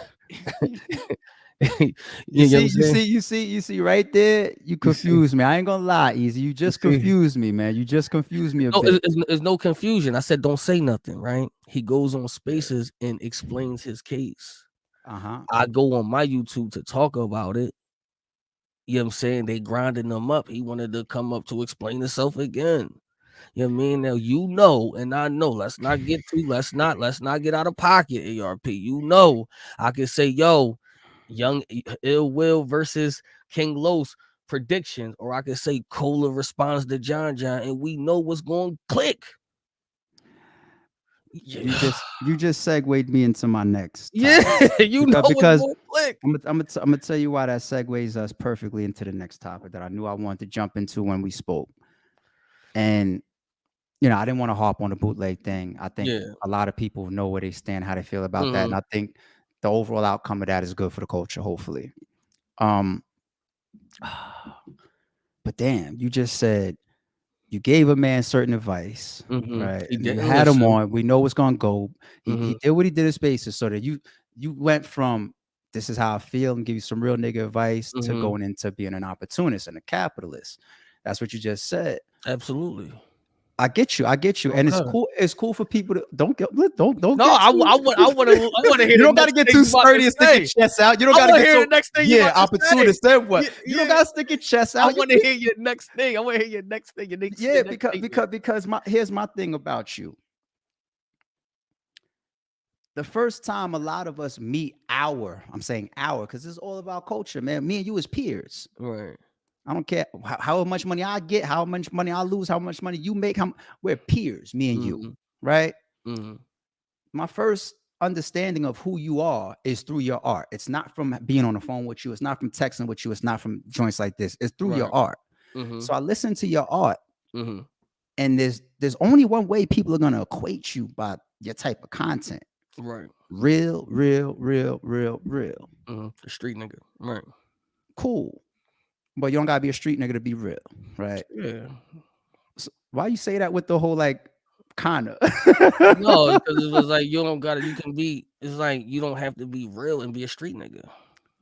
You know what I'm saying? You see right there, you You see, confused me. I ain't gonna lie, Easy. You you just see. confused me, man. You just confused me a No, bit. it's no confusion. I said, don't say nothing, right? He goes on Yeah. Spaces and explains his case. Uh-huh. I go on my YouTube to talk about it. You know what I'm saying? They grinding them up. He wanted to come up to explain himself again. You know what I mean? Now you know, and I know. Let's not get out of pocket, ARP. You know, I can say, yo, Young Ill Will versus King Los predictions, or I could say Cola responds to John, and we know what's going to click. You just segued me into my next Yeah, topic you know what's because going to click. I'm gonna tell you why that segues us perfectly into the next topic that I knew I wanted to jump into when we spoke. And I didn't want to harp on the bootleg thing. I think Yeah. a lot of people know where they stand, how they feel about that, and Mm-hmm. I think the overall outcome of that is good for the culture, hopefully. Um, but damn, you just said you gave a man certain advice, Mm-hmm. right? He And you didn't had him listen. on. We know what's gonna go. He Mm-hmm. did what he did in spaces, so that you went from this is how I feel and give you some real nigga advice to Mm-hmm. going into being an opportunist and a capitalist. That's what you just said. Absolutely. I get you. I get you. And it's Okay. cool. It's cool for people to don't No, get I, too I want I want to I want to hear you the don't gotta next get thing too you about to sturdy and stick your say. chest out. You don't I gotta want to get hear so the next thing you about to say. opportunist. Then what? Yeah, You don't yeah. gotta stick your chest I out. want to hear your next thing. I want to hear your next thing. Your Yeah, next because statement. here's my thing about you. The first time a lot of us meet I'm saying because it's all about culture, man. Me and you as peers. Right. I don't care how much money I get, how much money I lose, how much money you make. We're peers, me and you, Mm-hmm. right? Mm-hmm. My first understanding of who you are is through your art. It's not from being on the phone with you. It's not from texting with you. It's not from joints like this. It's through your Right. art. Mm-hmm. So I listen to your art, Mm-hmm. and there's only one way people are gonna equate you by your type of content. Right. Real, real, real, real, real. Mm-hmm. The street nigga. Right. Cool. But you don't gotta be a street nigga to be real, right? Yeah. So why you say that with the whole like kinda? No, because it was like you don't gotta. You can be. It's like you don't have to be real and be a street nigga.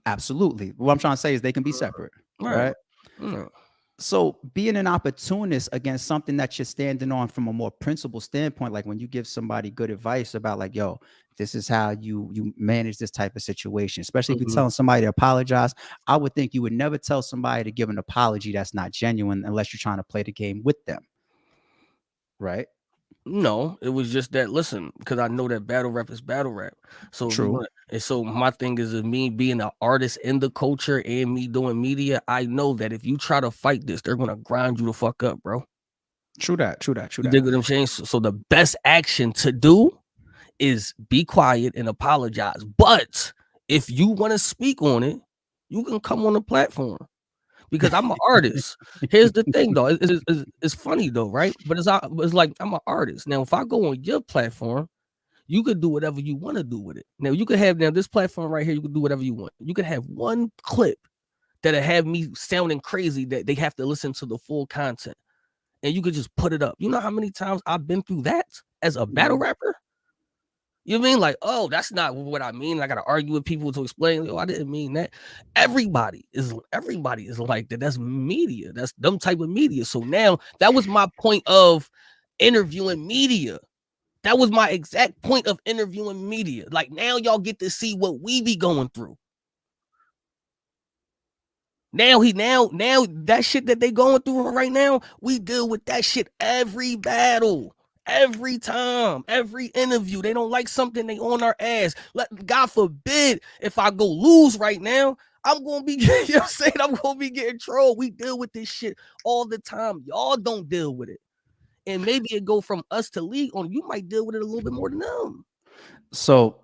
Absolutely. What I'm trying to say is they can be separate, Right. right? Right. So being an opportunist against something that you're standing on from a more principled standpoint, like when you give somebody good advice about like, yo, this is how you manage this type of situation, especially if you're Mm-hmm. telling somebody to apologize. I would think you would never tell somebody to give an apology that's not genuine unless you're trying to play the game with them. Right? No, it was just that. Listen, because I know that battle rap is battle rap. So if you True. want, and so my thing is me being an artist in the culture and me doing media. I know that if you try to fight this, they're gonna grind you the fuck up, bro. True that. True that. True You that. dig what I'm saying? So the best action to do is be quiet and apologize. But if you want to speak on it, you can come on the platform because I'm an artist. Here's the thing, though. It's funny though, right? But it's like I'm an artist. Now, if I go on your platform, you could do whatever you want to do with it. Now, you could have this platform right here. You could do whatever you want. You could have one clip that'll have me sounding crazy that they have to listen to the full content, and you could just put it up. You know how many times I've been through that as a battle rapper? You mean like, oh, that's not what I mean. I gotta argue with people to explain. Oh, I didn't mean that. Everybody is like that. That's media. That's them type of media. So now that was my point of interviewing media. That was my exact point of interviewing media. Like now y'all get to see what we be going through. Now that shit that they going through right now, we deal with that shit every battle. Every time, every interview, they don't like something, they on our ass. God forbid if I go lose right now, I'm gonna be, you know what I'm saying? I'm gonna be getting trolled. We deal with this shit all the time. Y'all don't deal with it. And maybe it go from us to league on. You might deal with it a little bit more than them. So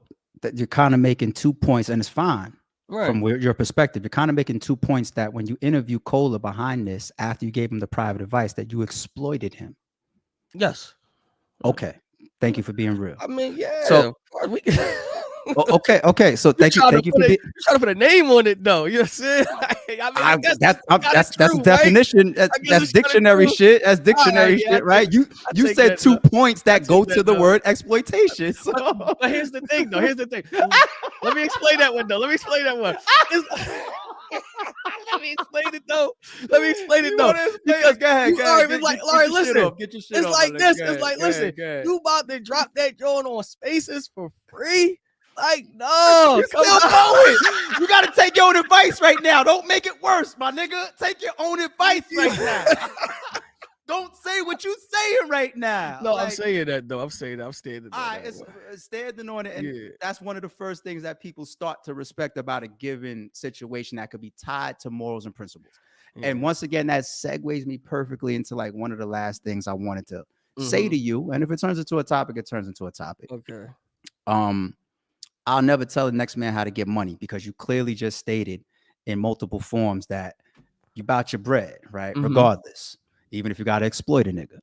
that you're kind of making 2 points, and it's fine. Right. From your perspective, you're kind of making 2 points that when you interview Cola behind this, after you gave him the private advice, that you exploited him. Yes. Okay. Thank you for being real. I mean, So, yeah. okay. So thank you for being. You're trying to put a name on it, though. You know what I'm saying? I guess That's true, definition. right? That's dictionary shit. That's dictionary Yeah, shit, right? You take said that, 2 points I that go take to that, the though. word exploitation. So. But here's the thing, though. Here's the thing. Let me explain that one, though. Let me explain that one. Let me explain it, though. Because go ahead. listen. Get your shit It's off. like this. It's like, Go listen, ahead. you about to drop that joint on Spaces for free? Like, no, You come still on. going. You gotta take your own advice right now. Don't make it worse, my nigga. Take your own advice right now. Don't say what you saying right now. No, I'm Like, saying that though. I'm saying that. I'm standing all on right, that one. it's standing on it, and Yeah. that's one of the first things that people start to respect about a given situation that could be tied to morals and principles. And Yeah. once again, that segues me perfectly into like one of the last things I wanted to say Mm-hmm. to you. And if it turns into a topic, it turns into a topic. Okay. Um, I'll never tell the next man how to get money because you clearly just stated in multiple forms that you bout your bread, right? Mm-hmm. Regardless, even if you gotta exploit a nigga.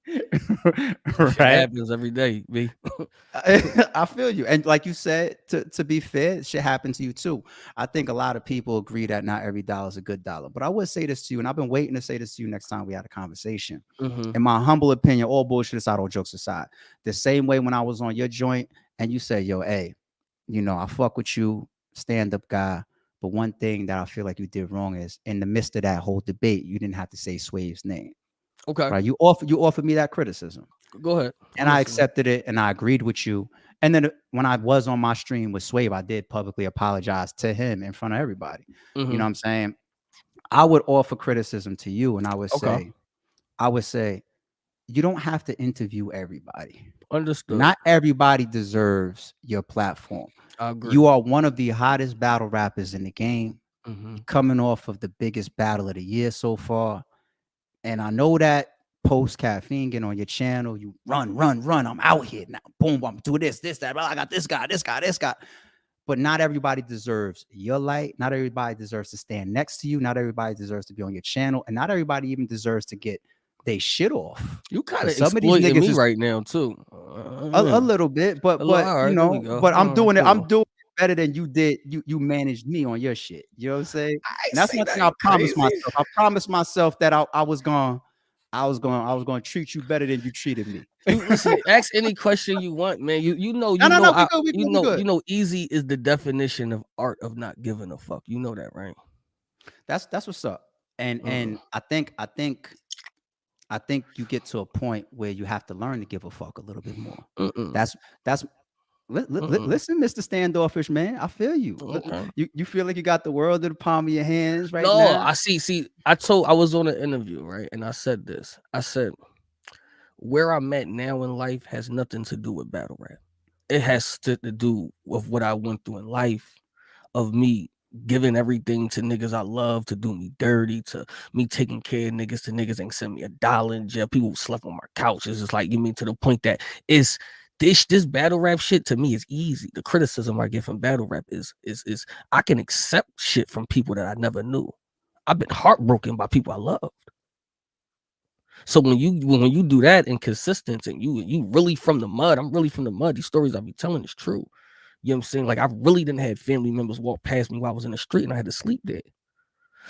Shit Right? happens every day, B. I feel you. And like you said, to be fair, shit happened to you too. I think a lot of people agree that not every dollar is a good dollar. But I would say this to you, and I've been waiting to say this to you next time we had a conversation. Mm-hmm. In my humble opinion, all bullshit aside, all jokes aside, the same way when I was on your joint and you said, yo, hey, I fuck with you, stand-up guy. But one thing that I feel like you did wrong is in the midst of that whole debate, you didn't have to say Swave's name. Okay. Right. You offered me that criticism. Go ahead. I'm And I listening. accepted it and I agreed with you. And then when I was on my stream with Swave, I did publicly apologize to him in front of everybody. You know Mm-hmm. what I'm saying? I would offer criticism to you and Okay. I would say, you don't have to interview everybody. Understood. Not everybody deserves your platform. I agree. You are one of the hottest battle rappers in the game. Mm-hmm. You're coming off of the biggest battle of the year so far. And I know that post caffeine getting on your channel, you run. I'm out here now. Boom, I'm doing this, that. I got this guy. But not everybody deserves your light. Not everybody deserves to stand next to you. Not everybody deserves to be on your channel. And not everybody even deserves to get they shit off. You kind Because of some of these exploiting niggas me is right now too. a little bit, but All right, there we go. but All right, I'm cool. doing it better than you did. You managed me on your shit. You know what I'm saying? I ain't And that's say one thing I nothing promised crazy. myself. I promised myself that I was going to treat you better than you treated me. You listen, ask any question you want, man. No. We good. Easy is the definition of art of not giving a fuck. You know that, right? That's what's up. And Mm-mm. I think you get to a point where you have to learn to give a fuck a little bit more. Mm-mm. That's Mm-mm. listen, Mr. Standoffish man. I feel you. Okay. You feel like you got the world in the palm of your hands right No, now. I see. See, I was on an interview, right? And I said this. I said, where I'm at now in life has nothing to do with battle rap. It has to do with what I went through in life, of me giving everything to niggas I love to do me dirty, to me taking care of niggas, to niggas ain't send me $1 in jail. People slept on my couch. It's just like, you mean, to the point that is this battle rap shit to me is easy. The criticism I get from battle rap is I can accept shit from people that I never knew. I've been heartbroken by people I love. So when you do that and consistent, and you really from the mud, I'm really from the mud. These stories I be telling is true. You know what I'm saying? Like, I really didn't have family members walk past me while I was in the street and I had to sleep there.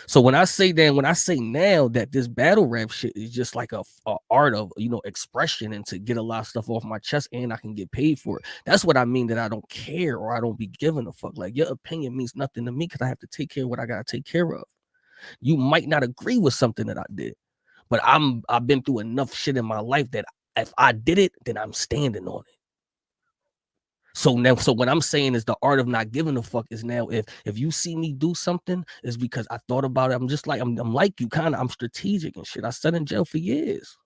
So when I say now that this battle rap shit is just like a art of, expression, and to get a lot of stuff off my chest and I can get paid for it. That's what I mean, that I don't care or I don't be giving a fuck. Like, your opinion means nothing to me because I have to take care of what I gotta take care of. You might not agree with something that I did, but I've been through enough shit in my life that if I did it, then I'm standing on it. So what I'm saying is the art of not giving a fuck is now, if you see me do something, is because I thought about it. I'm just like, I'm like you, kind of. I'm strategic and shit. I sat in jail for years.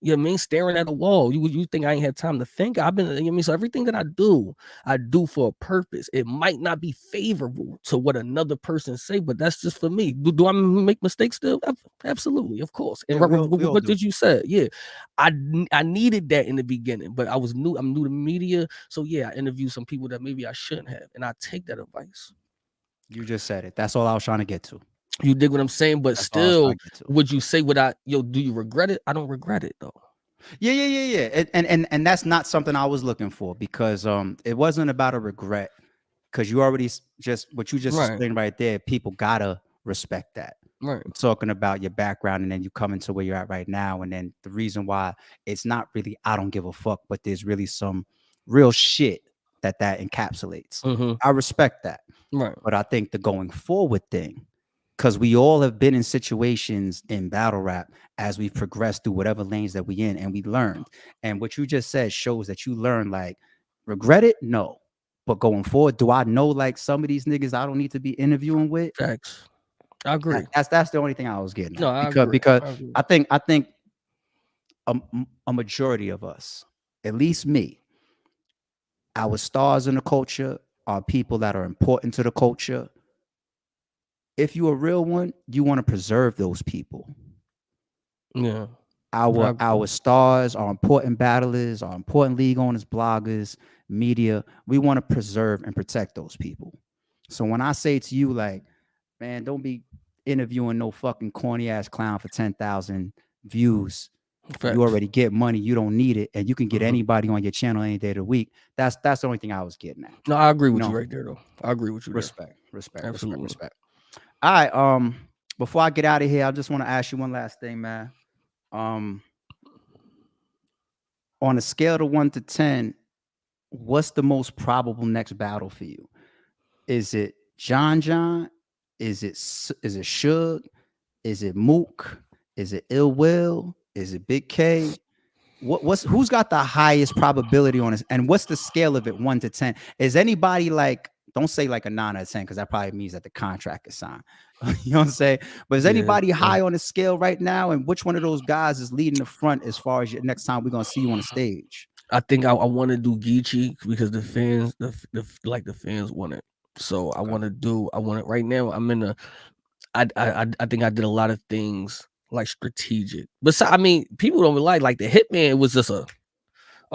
You know what I mean? Staring at a wall. You think I ain't had time to think? I've been, you know what I mean? So everything that I do for a purpose. It might not be favorable to what another person say, but that's just for me. Do I make mistakes still? Absolutely, of course. And Yeah, we all what do. did you say? Yeah, I needed that in the beginning, but I'm new to media, so yeah, I interviewed some people that maybe I shouldn't have, and I take that advice. You just said it. That's all I was trying to get to. You dig what I'm saying? But That's all I was trying still, to get to. would you say do you regret it? I don't regret it though. Yeah. And that's not something I was looking for because it wasn't about a regret because you already just what you just Right, explained right there. People gotta respect that. right. I'm talking about your background and then you come into where you're at right now, and then the reason why it's not really I don't give a fuck, but there's really some real shit that encapsulates. Mm-hmm. I respect that, Right. but I think the going forward thing, because we all have been in situations in battle rap as we progressed through whatever lanes that we in, and we learned. And what you just said shows that you learned, like, Regret it? No. But going forward, do I know like some of these niggas I don't need to be interviewing with? Facts. I agree. That's the only thing I was getting No, at. I Because agree. because I agree. I think a majority of us, at least me, our stars in the culture are people that are important to the culture. If you're a real one, you want to preserve those people. Yeah, I Our agree. stars, our important battlers, our important league owners, bloggers, media, we want to preserve and protect those people. So when I say to you, like, man, don't be interviewing no fucking corny ass clown for 10,000 views. You Facts. already get money, you don't need it, and you can get Hmm. anybody on your channel any day of the week. That's the only thing I was getting at. No, I agree You with you know, right there, though. I agree with you there. respect, respect, respect, Absolutely. respect. All right. Before I get out of here, I just want to ask you one last thing, man. Um, on a scale of 1 to 10, what's the most probable next battle for you? Is it John John? Is it Suge? Is it Mook? Is it Ill Will? Is it Big K? What's who's got the highest probability on this? And what's the scale of it 1 to 10? Is anybody like, don't say like a 9 or 10, because that probably means that the contract is signed. You know what I'm saying? But is Yeah. anybody high on the scale right now? And which one of those guys is leading the front as far as your next time we're gonna see you on the stage? I think I want to do Geechee because the fans, the fans want it. So I Okay. want to do. I want it right now. I'm in a. I think I did a lot of things like strategic. But I mean, people don't like the Hitman was just a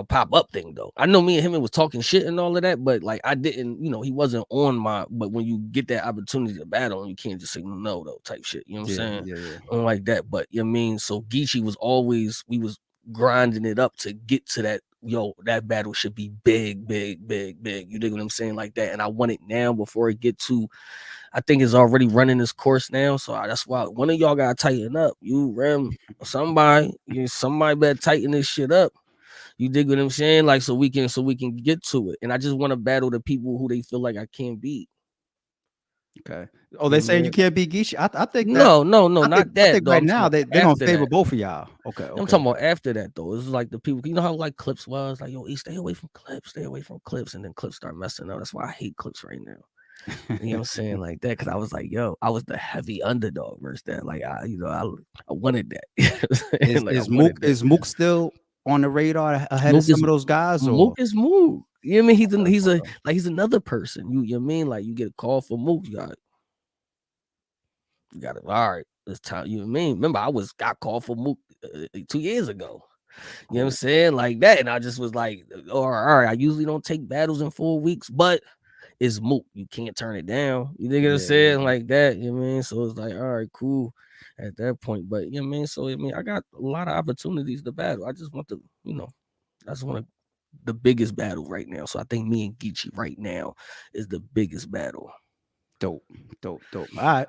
pop-up thing though. I know me and him was talking shit and all of that, but like I didn't, he wasn't on my. But when you get that opportunity to battle, you can't just say no though, type shit. You know what I'm Yeah, saying? yeah, yeah. On like that. But you know what I mean, so Geechee was always we was grinding it up to get to that. Yo, that battle should be big, big, big, big. You dig what I'm saying? Like that. And I want it now before it get to. I think it's already running its course now. So that's why one of y'all gotta tighten up. You Rem, somebody better tighten this shit up. You dig what I'm saying? Like so we can get to it. And I just want to battle the people who they feel like I can't beat. Okay. Oh, You they know what I saying you mean? can't beat Geisha. I think that No, no, no, I think not I that think though. right I'm talking now about they're gonna after favor that. both of y'all. Okay, I'm okay, talking about okay. after that though. It's like the people, how like Clips was like, yo, stay away from Clips, stay away from Clips, and then Clips start messing up. That's why I hate Clips right now. You know what I'm saying? Like that, because I was like, yo, I was the heavy underdog versus that. Like I wanted that. You know what I'm saying? Like I wanted that. Is Mook still on the radar ahead of Mook some is of those guys Mook or is Mook. You know what I mean? okay, okay. He's another person. You know what I mean? Like you get a call for Mook, you got it. All right, it's time. You know what I mean? Remember, got called for Mook 2 years ago. You know what I'm Cool. saying? Like that. And I just was like, all right, I usually don't take battles in 4 weeks, but it's Mook. You can't turn it down. You know what I'm Yeah, yeah, saying? yeah. Like that. You know what I mean? So it's like, all right, cool at that point. But you know what I mean? So I mean, I got a lot of opportunities to battle. I just want to, I just want the biggest battle right now. So I think me and Geechee right now is the biggest battle. Dope, dope, dope. All right.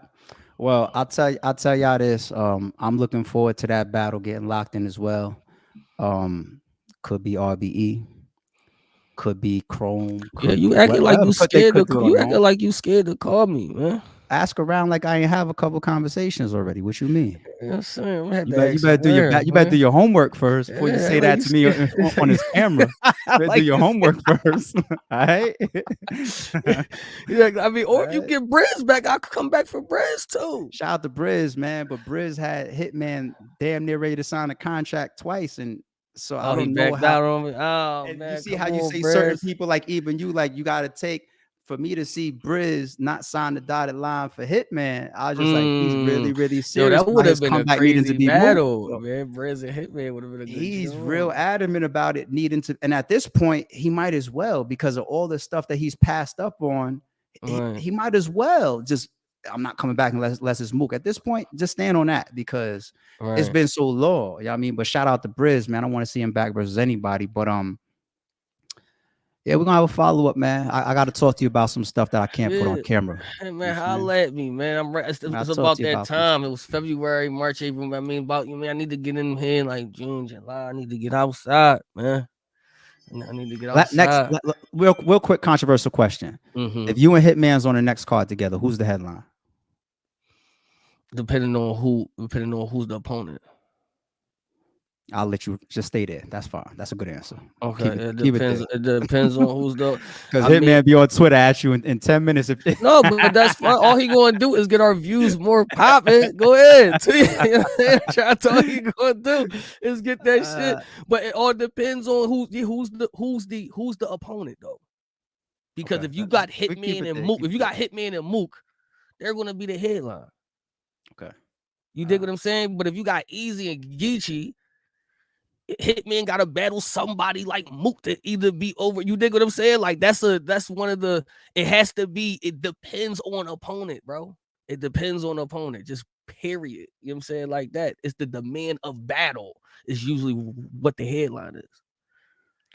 Well, I'll tell y'all this. I'm looking forward to that battle getting locked in as well. Um, could be RBE, could be Chrome, Yeah, could you be acting like whatever. you They scared to could do it you alone. acting like you scared to call me, man. Ask around like I ain't have a couple conversations already. What you mean? You know what I'm saying? I'm gonna have to ask You around, better do man. your homework first before you Yeah, say like that you to me scared. on this camera. You better do Like your you homework first. All right. yeah, I mean, All or if you right. get Briz back, I could come back for Briz too. Shout out to Briz, man. But Briz had Hitman damn near ready to sign a contract twice. And so I Oh, he don't know backed how. out on me. Oh And you man, see come how you on, say certain Briz. people, like even you, like you got to take for me to see Briz not sign the dotted line for Hitman. I was just like, he's really, really Yo, serious that would about have his been a comeback needing to crazy be moved. battle, So man. Briz and Hitman would have been a good he's real joint. adamant about it needing to. And at this point, he might as well because of all the stuff that he's passed up on. Right, He might as well just. I'm not coming back unless it's Mook. At this point, just stand on that because it's right. been so long. You know what I mean? But shout out to Briz, man. I don't want to see him back versus anybody. But yeah, we're gonna have a follow up, man. I got to talk to you about some stuff that I can't put on Shit. camera. Hey You man, feel me? holla at me, man. I'm right. I'll It's talk to about you that about some time. shit. It was February, March, April. I mean, about you, man. I need to get in here in like June, July. I need to get outside, man. I need to get Next, outside. real quick, controversial question: Mm-hmm. if you and Hitman's on the next card together, who's the headline? Depending on who's the opponent. I'll let you just stay there. That's fine. That's a good answer. Okay, Keep it it keep it depends. there. It depends on who's the. Because I mean, Hitman be on Twitter at you in 10 minutes. If no, but that's fine. All he gonna do is get our views more popping. Go ahead. That's all he gonna do is get that shit. uh, But it all depends on who's the opponent though. Because okay, if you got we keep Hitman it and there. Mook, Keep if it you got there. Hitman and Mook, they're gonna be the headline. Okay. You dig Uh, what I'm saying? But if you got Easy and Geechee, Hitman gotta battle somebody like Mook to either be over. You dig what I'm saying? Like that's one of the. It has to be. It depends on opponent, bro. It depends on opponent. Just period. You know what I'm saying? Like that. It's the demand of battle is usually what the headline is.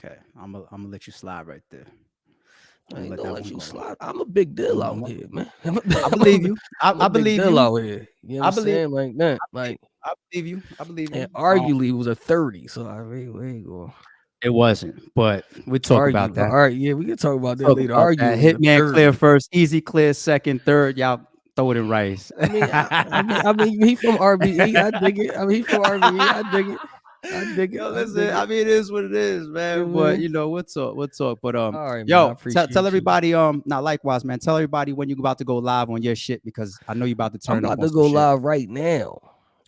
okay. I'm gonna let you slide right there. I'm I gonna ain't let gonna that let one you go. slide. I'm a big deal I'm, out I'm, here, man. I believe you. I'm a I big believe deal you. out here. You know what I I'm believe. saying? Like that. Like I believe you. I believe and you. arguably it was a 30. So I mean, we ain't going. It wasn't, but we talk about Argue. that. All right, yeah, we can talk about that Talk later. about that. Arguably the Hitman clear 30. first, Easy clear second, third. Y'all throw it in rice. I mean, he from RBE. I dig it. I mean, he from RBE. I dig it. I dig it. Yo, I listen. dig I it. mean, it is what it is, You man. know what I But mean? we'll talk. We'll talk. But All right, man. I yo, tell appreciate you. everybody. Not likewise, man. Tell everybody when you about to go live on your shit because I know you about to I'm turn up about on to some go shit. live right now.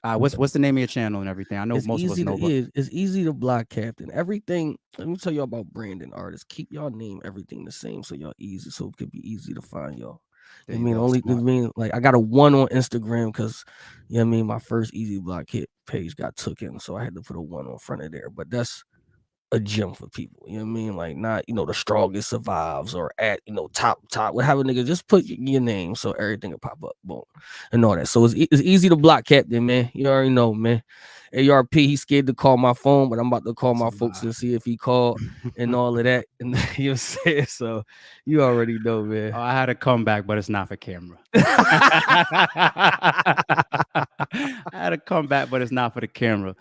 What's the name of your channel and everything? I know It's most of us easy to know, but it's easy to block captain. Everything. Let me tell y'all about branding artists. Keep y'all name everything the same so y'all easy, so it could be easy to find y'all. there I you mean, go. only I Smart. mean, like I got a one on Instagram because you know what I mean, my first Easy Block hit page got took in, so I had to put a one on front of there. But that's a gem for people. You know what I mean? Like not, the strongest survives or at, top. What have a nigga just put your name so everything will pop up. Boom. And all that. So it's easy to block captain, man. You already know, man. ARP, he's scared to call my phone, but I'm about to call It's a my folks lie. and see if he called and all of that. And you know what I'm saying? So you already know, Oh, man. I had a comeback, but it's not for camera. I had a comeback, but it's not for the camera.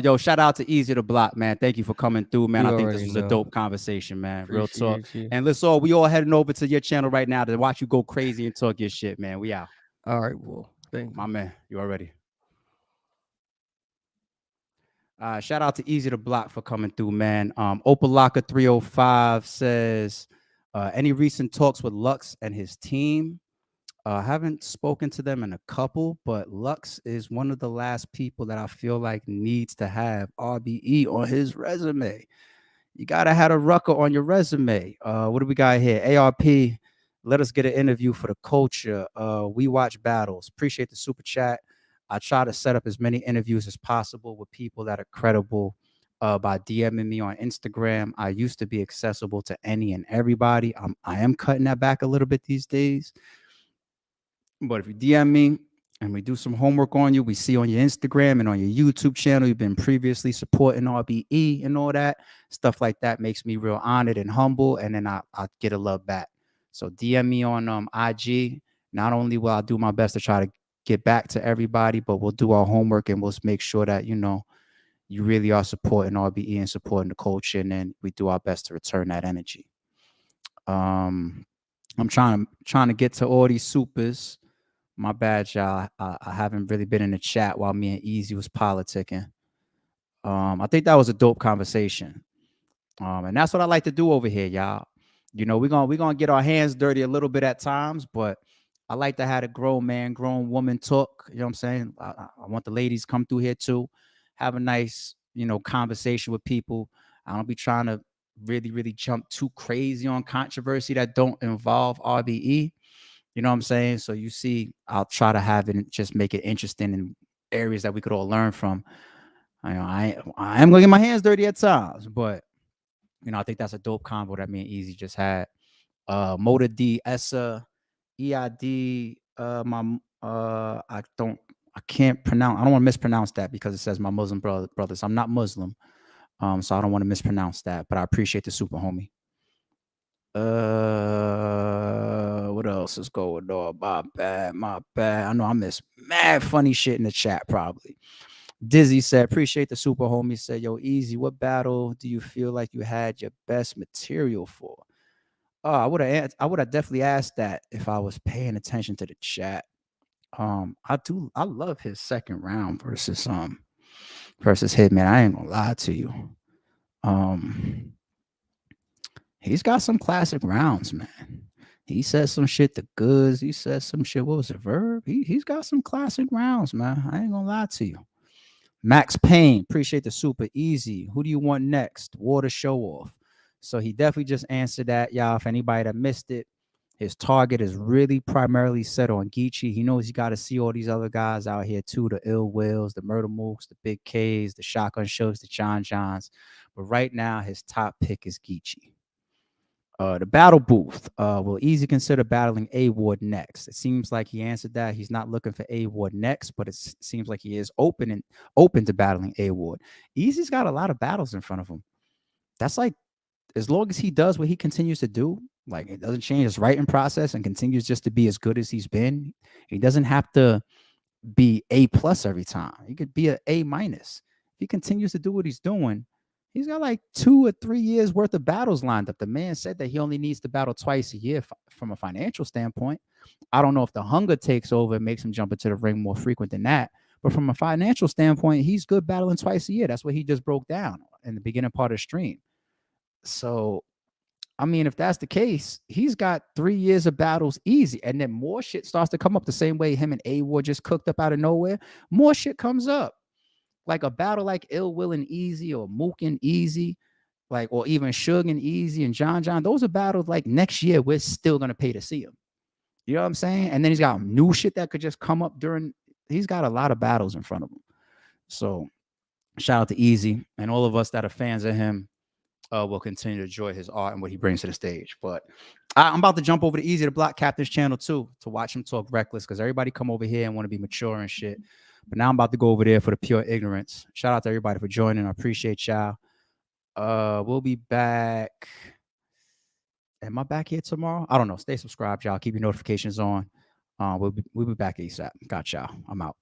Yo, shout out to Easy to Block, man. Thank you for coming through, man. I You think this already was a know. dope conversation, man. Real talk. Appreciate you. And we all heading over to your channel right now to watch you go crazy and talk your shit, man. We out. All right, well, thank My you. man, you already. Shout out to Easy to Block for coming through, man. Opalaka 305 says, any recent talks with Lux and his team? I haven't spoken to them in a couple, but Lux is one of the last people that I feel like needs to have RBE on his resume. You gotta have a rucker on your resume. What do we got here? ARP. Let us get an interview for the culture. We watch battles. Appreciate the super chat. I try to set up as many interviews as possible with people that are credible by DMing me on Instagram. I used to be accessible to any and everybody. I am cutting that back a little bit these days. But if you DM me and we do some homework on you, we see on your Instagram and on your YouTube channel, you've been previously supporting RBE and all that stuff like that makes me real honored and humble. And then I get a love back. So DM me on IG. Not only will I do my best to try to get back to everybody, but we'll do our homework and we'll make sure that, you really are supporting RBE and supporting the culture. And then we do our best to return that energy. I'm trying to get to all these supers. My bad, y'all. I haven't really been in the chat while me and Easy was politicking. I think that was a dope conversation. And that's what I like to do over here, y'all. We're gonna get our hands dirty a little bit at times, but I like to have a grown man, grown woman talk. You know what I'm saying? I want the ladies come through here too, have a nice, conversation with people. I don't be trying to really, really jump too crazy on controversy that don't involve RBE. You know what I'm saying? So you see, I'll try to have it just make it interesting in areas that we could all learn from. I am gonna get my hands dirty at times, but I think that's a dope combo that me and Easy just had. Motor D Essa EID. I can't pronounce. I don't want to mispronounce that because it says my Muslim brothers. I'm not Muslim, so I don't want to mispronounce that. But I appreciate the super homie. What else is going on? My bad, my bad. I know I missed mad funny shit in the chat, probably. Dizzy said, appreciate the super homie. Said, yo, Easy, what battle do you feel like you had your best material for? Oh, I would have definitely asked that if I was paying attention to the chat. I love his second round versus versus Hitman. I ain't gonna lie to you. Um, he's got some classic rounds, man. He said some shit to Goods. He said some shit. What was it, Verb? He's got some classic rounds, man. I ain't gonna lie to you. Max Payne, appreciate the super easy. Who do you want next? Water show off. So he definitely just answered that, y'all. If anybody that missed it, his target is really primarily set on Geechee. He knows he got to see all these other guys out here too, the Ill Wills, the Murder Mooks, the Big K's, the Shotgun Shooks, the John Johns. But right now, his top pick is Geechee. The battle booth. Will Easy consider battling A Ward next? It seems like he answered that. He's not looking for A Ward next, but it seems like he is open to battling A Ward. Easy's got a lot of battles in front of him. That's like, as long as he does what he continues to do, like it doesn't change his writing process and continues just to be as good as he's been. He doesn't have to be A plus every time. He could be A minus. If he continues to do what he's doing, he's got like 2 or 3 years worth of battles lined up. The man said that he only needs to battle twice a year from a financial standpoint. I don't know if the hunger takes over and makes him jump into the ring more frequent than that. But from a financial standpoint, he's good battling twice a year. That's what he just broke down in the beginning part of the stream. So I mean, if that's the case, he's got 3 years of battles easy. And then more shit starts to come up the same way him and A Ward just cooked up out of nowhere. More shit comes up. Like a battle like Ill Will and Easy or Mook and Easy, like, or even Suge and Easy and John John. Those are battles like next year, we're still gonna pay to see him. You know what I'm saying? And then he's got new shit that could just come up during. He's got a lot of battles in front of him. So shout out to Easy and all of us that are fans of him will continue to enjoy his art and what he brings to the stage. But I'm about to jump over to Eazy the Block Captain's channel too to watch him talk reckless because everybody come over here and want to be mature and shit. But now I'm about to go over there for the pure ignorance. Shout out to everybody for joining. I appreciate y'all. We'll be back. Am I back here tomorrow? I don't know. Stay subscribed, y'all. Keep your notifications on. We'll be back ASAP. Got y'all. I'm out.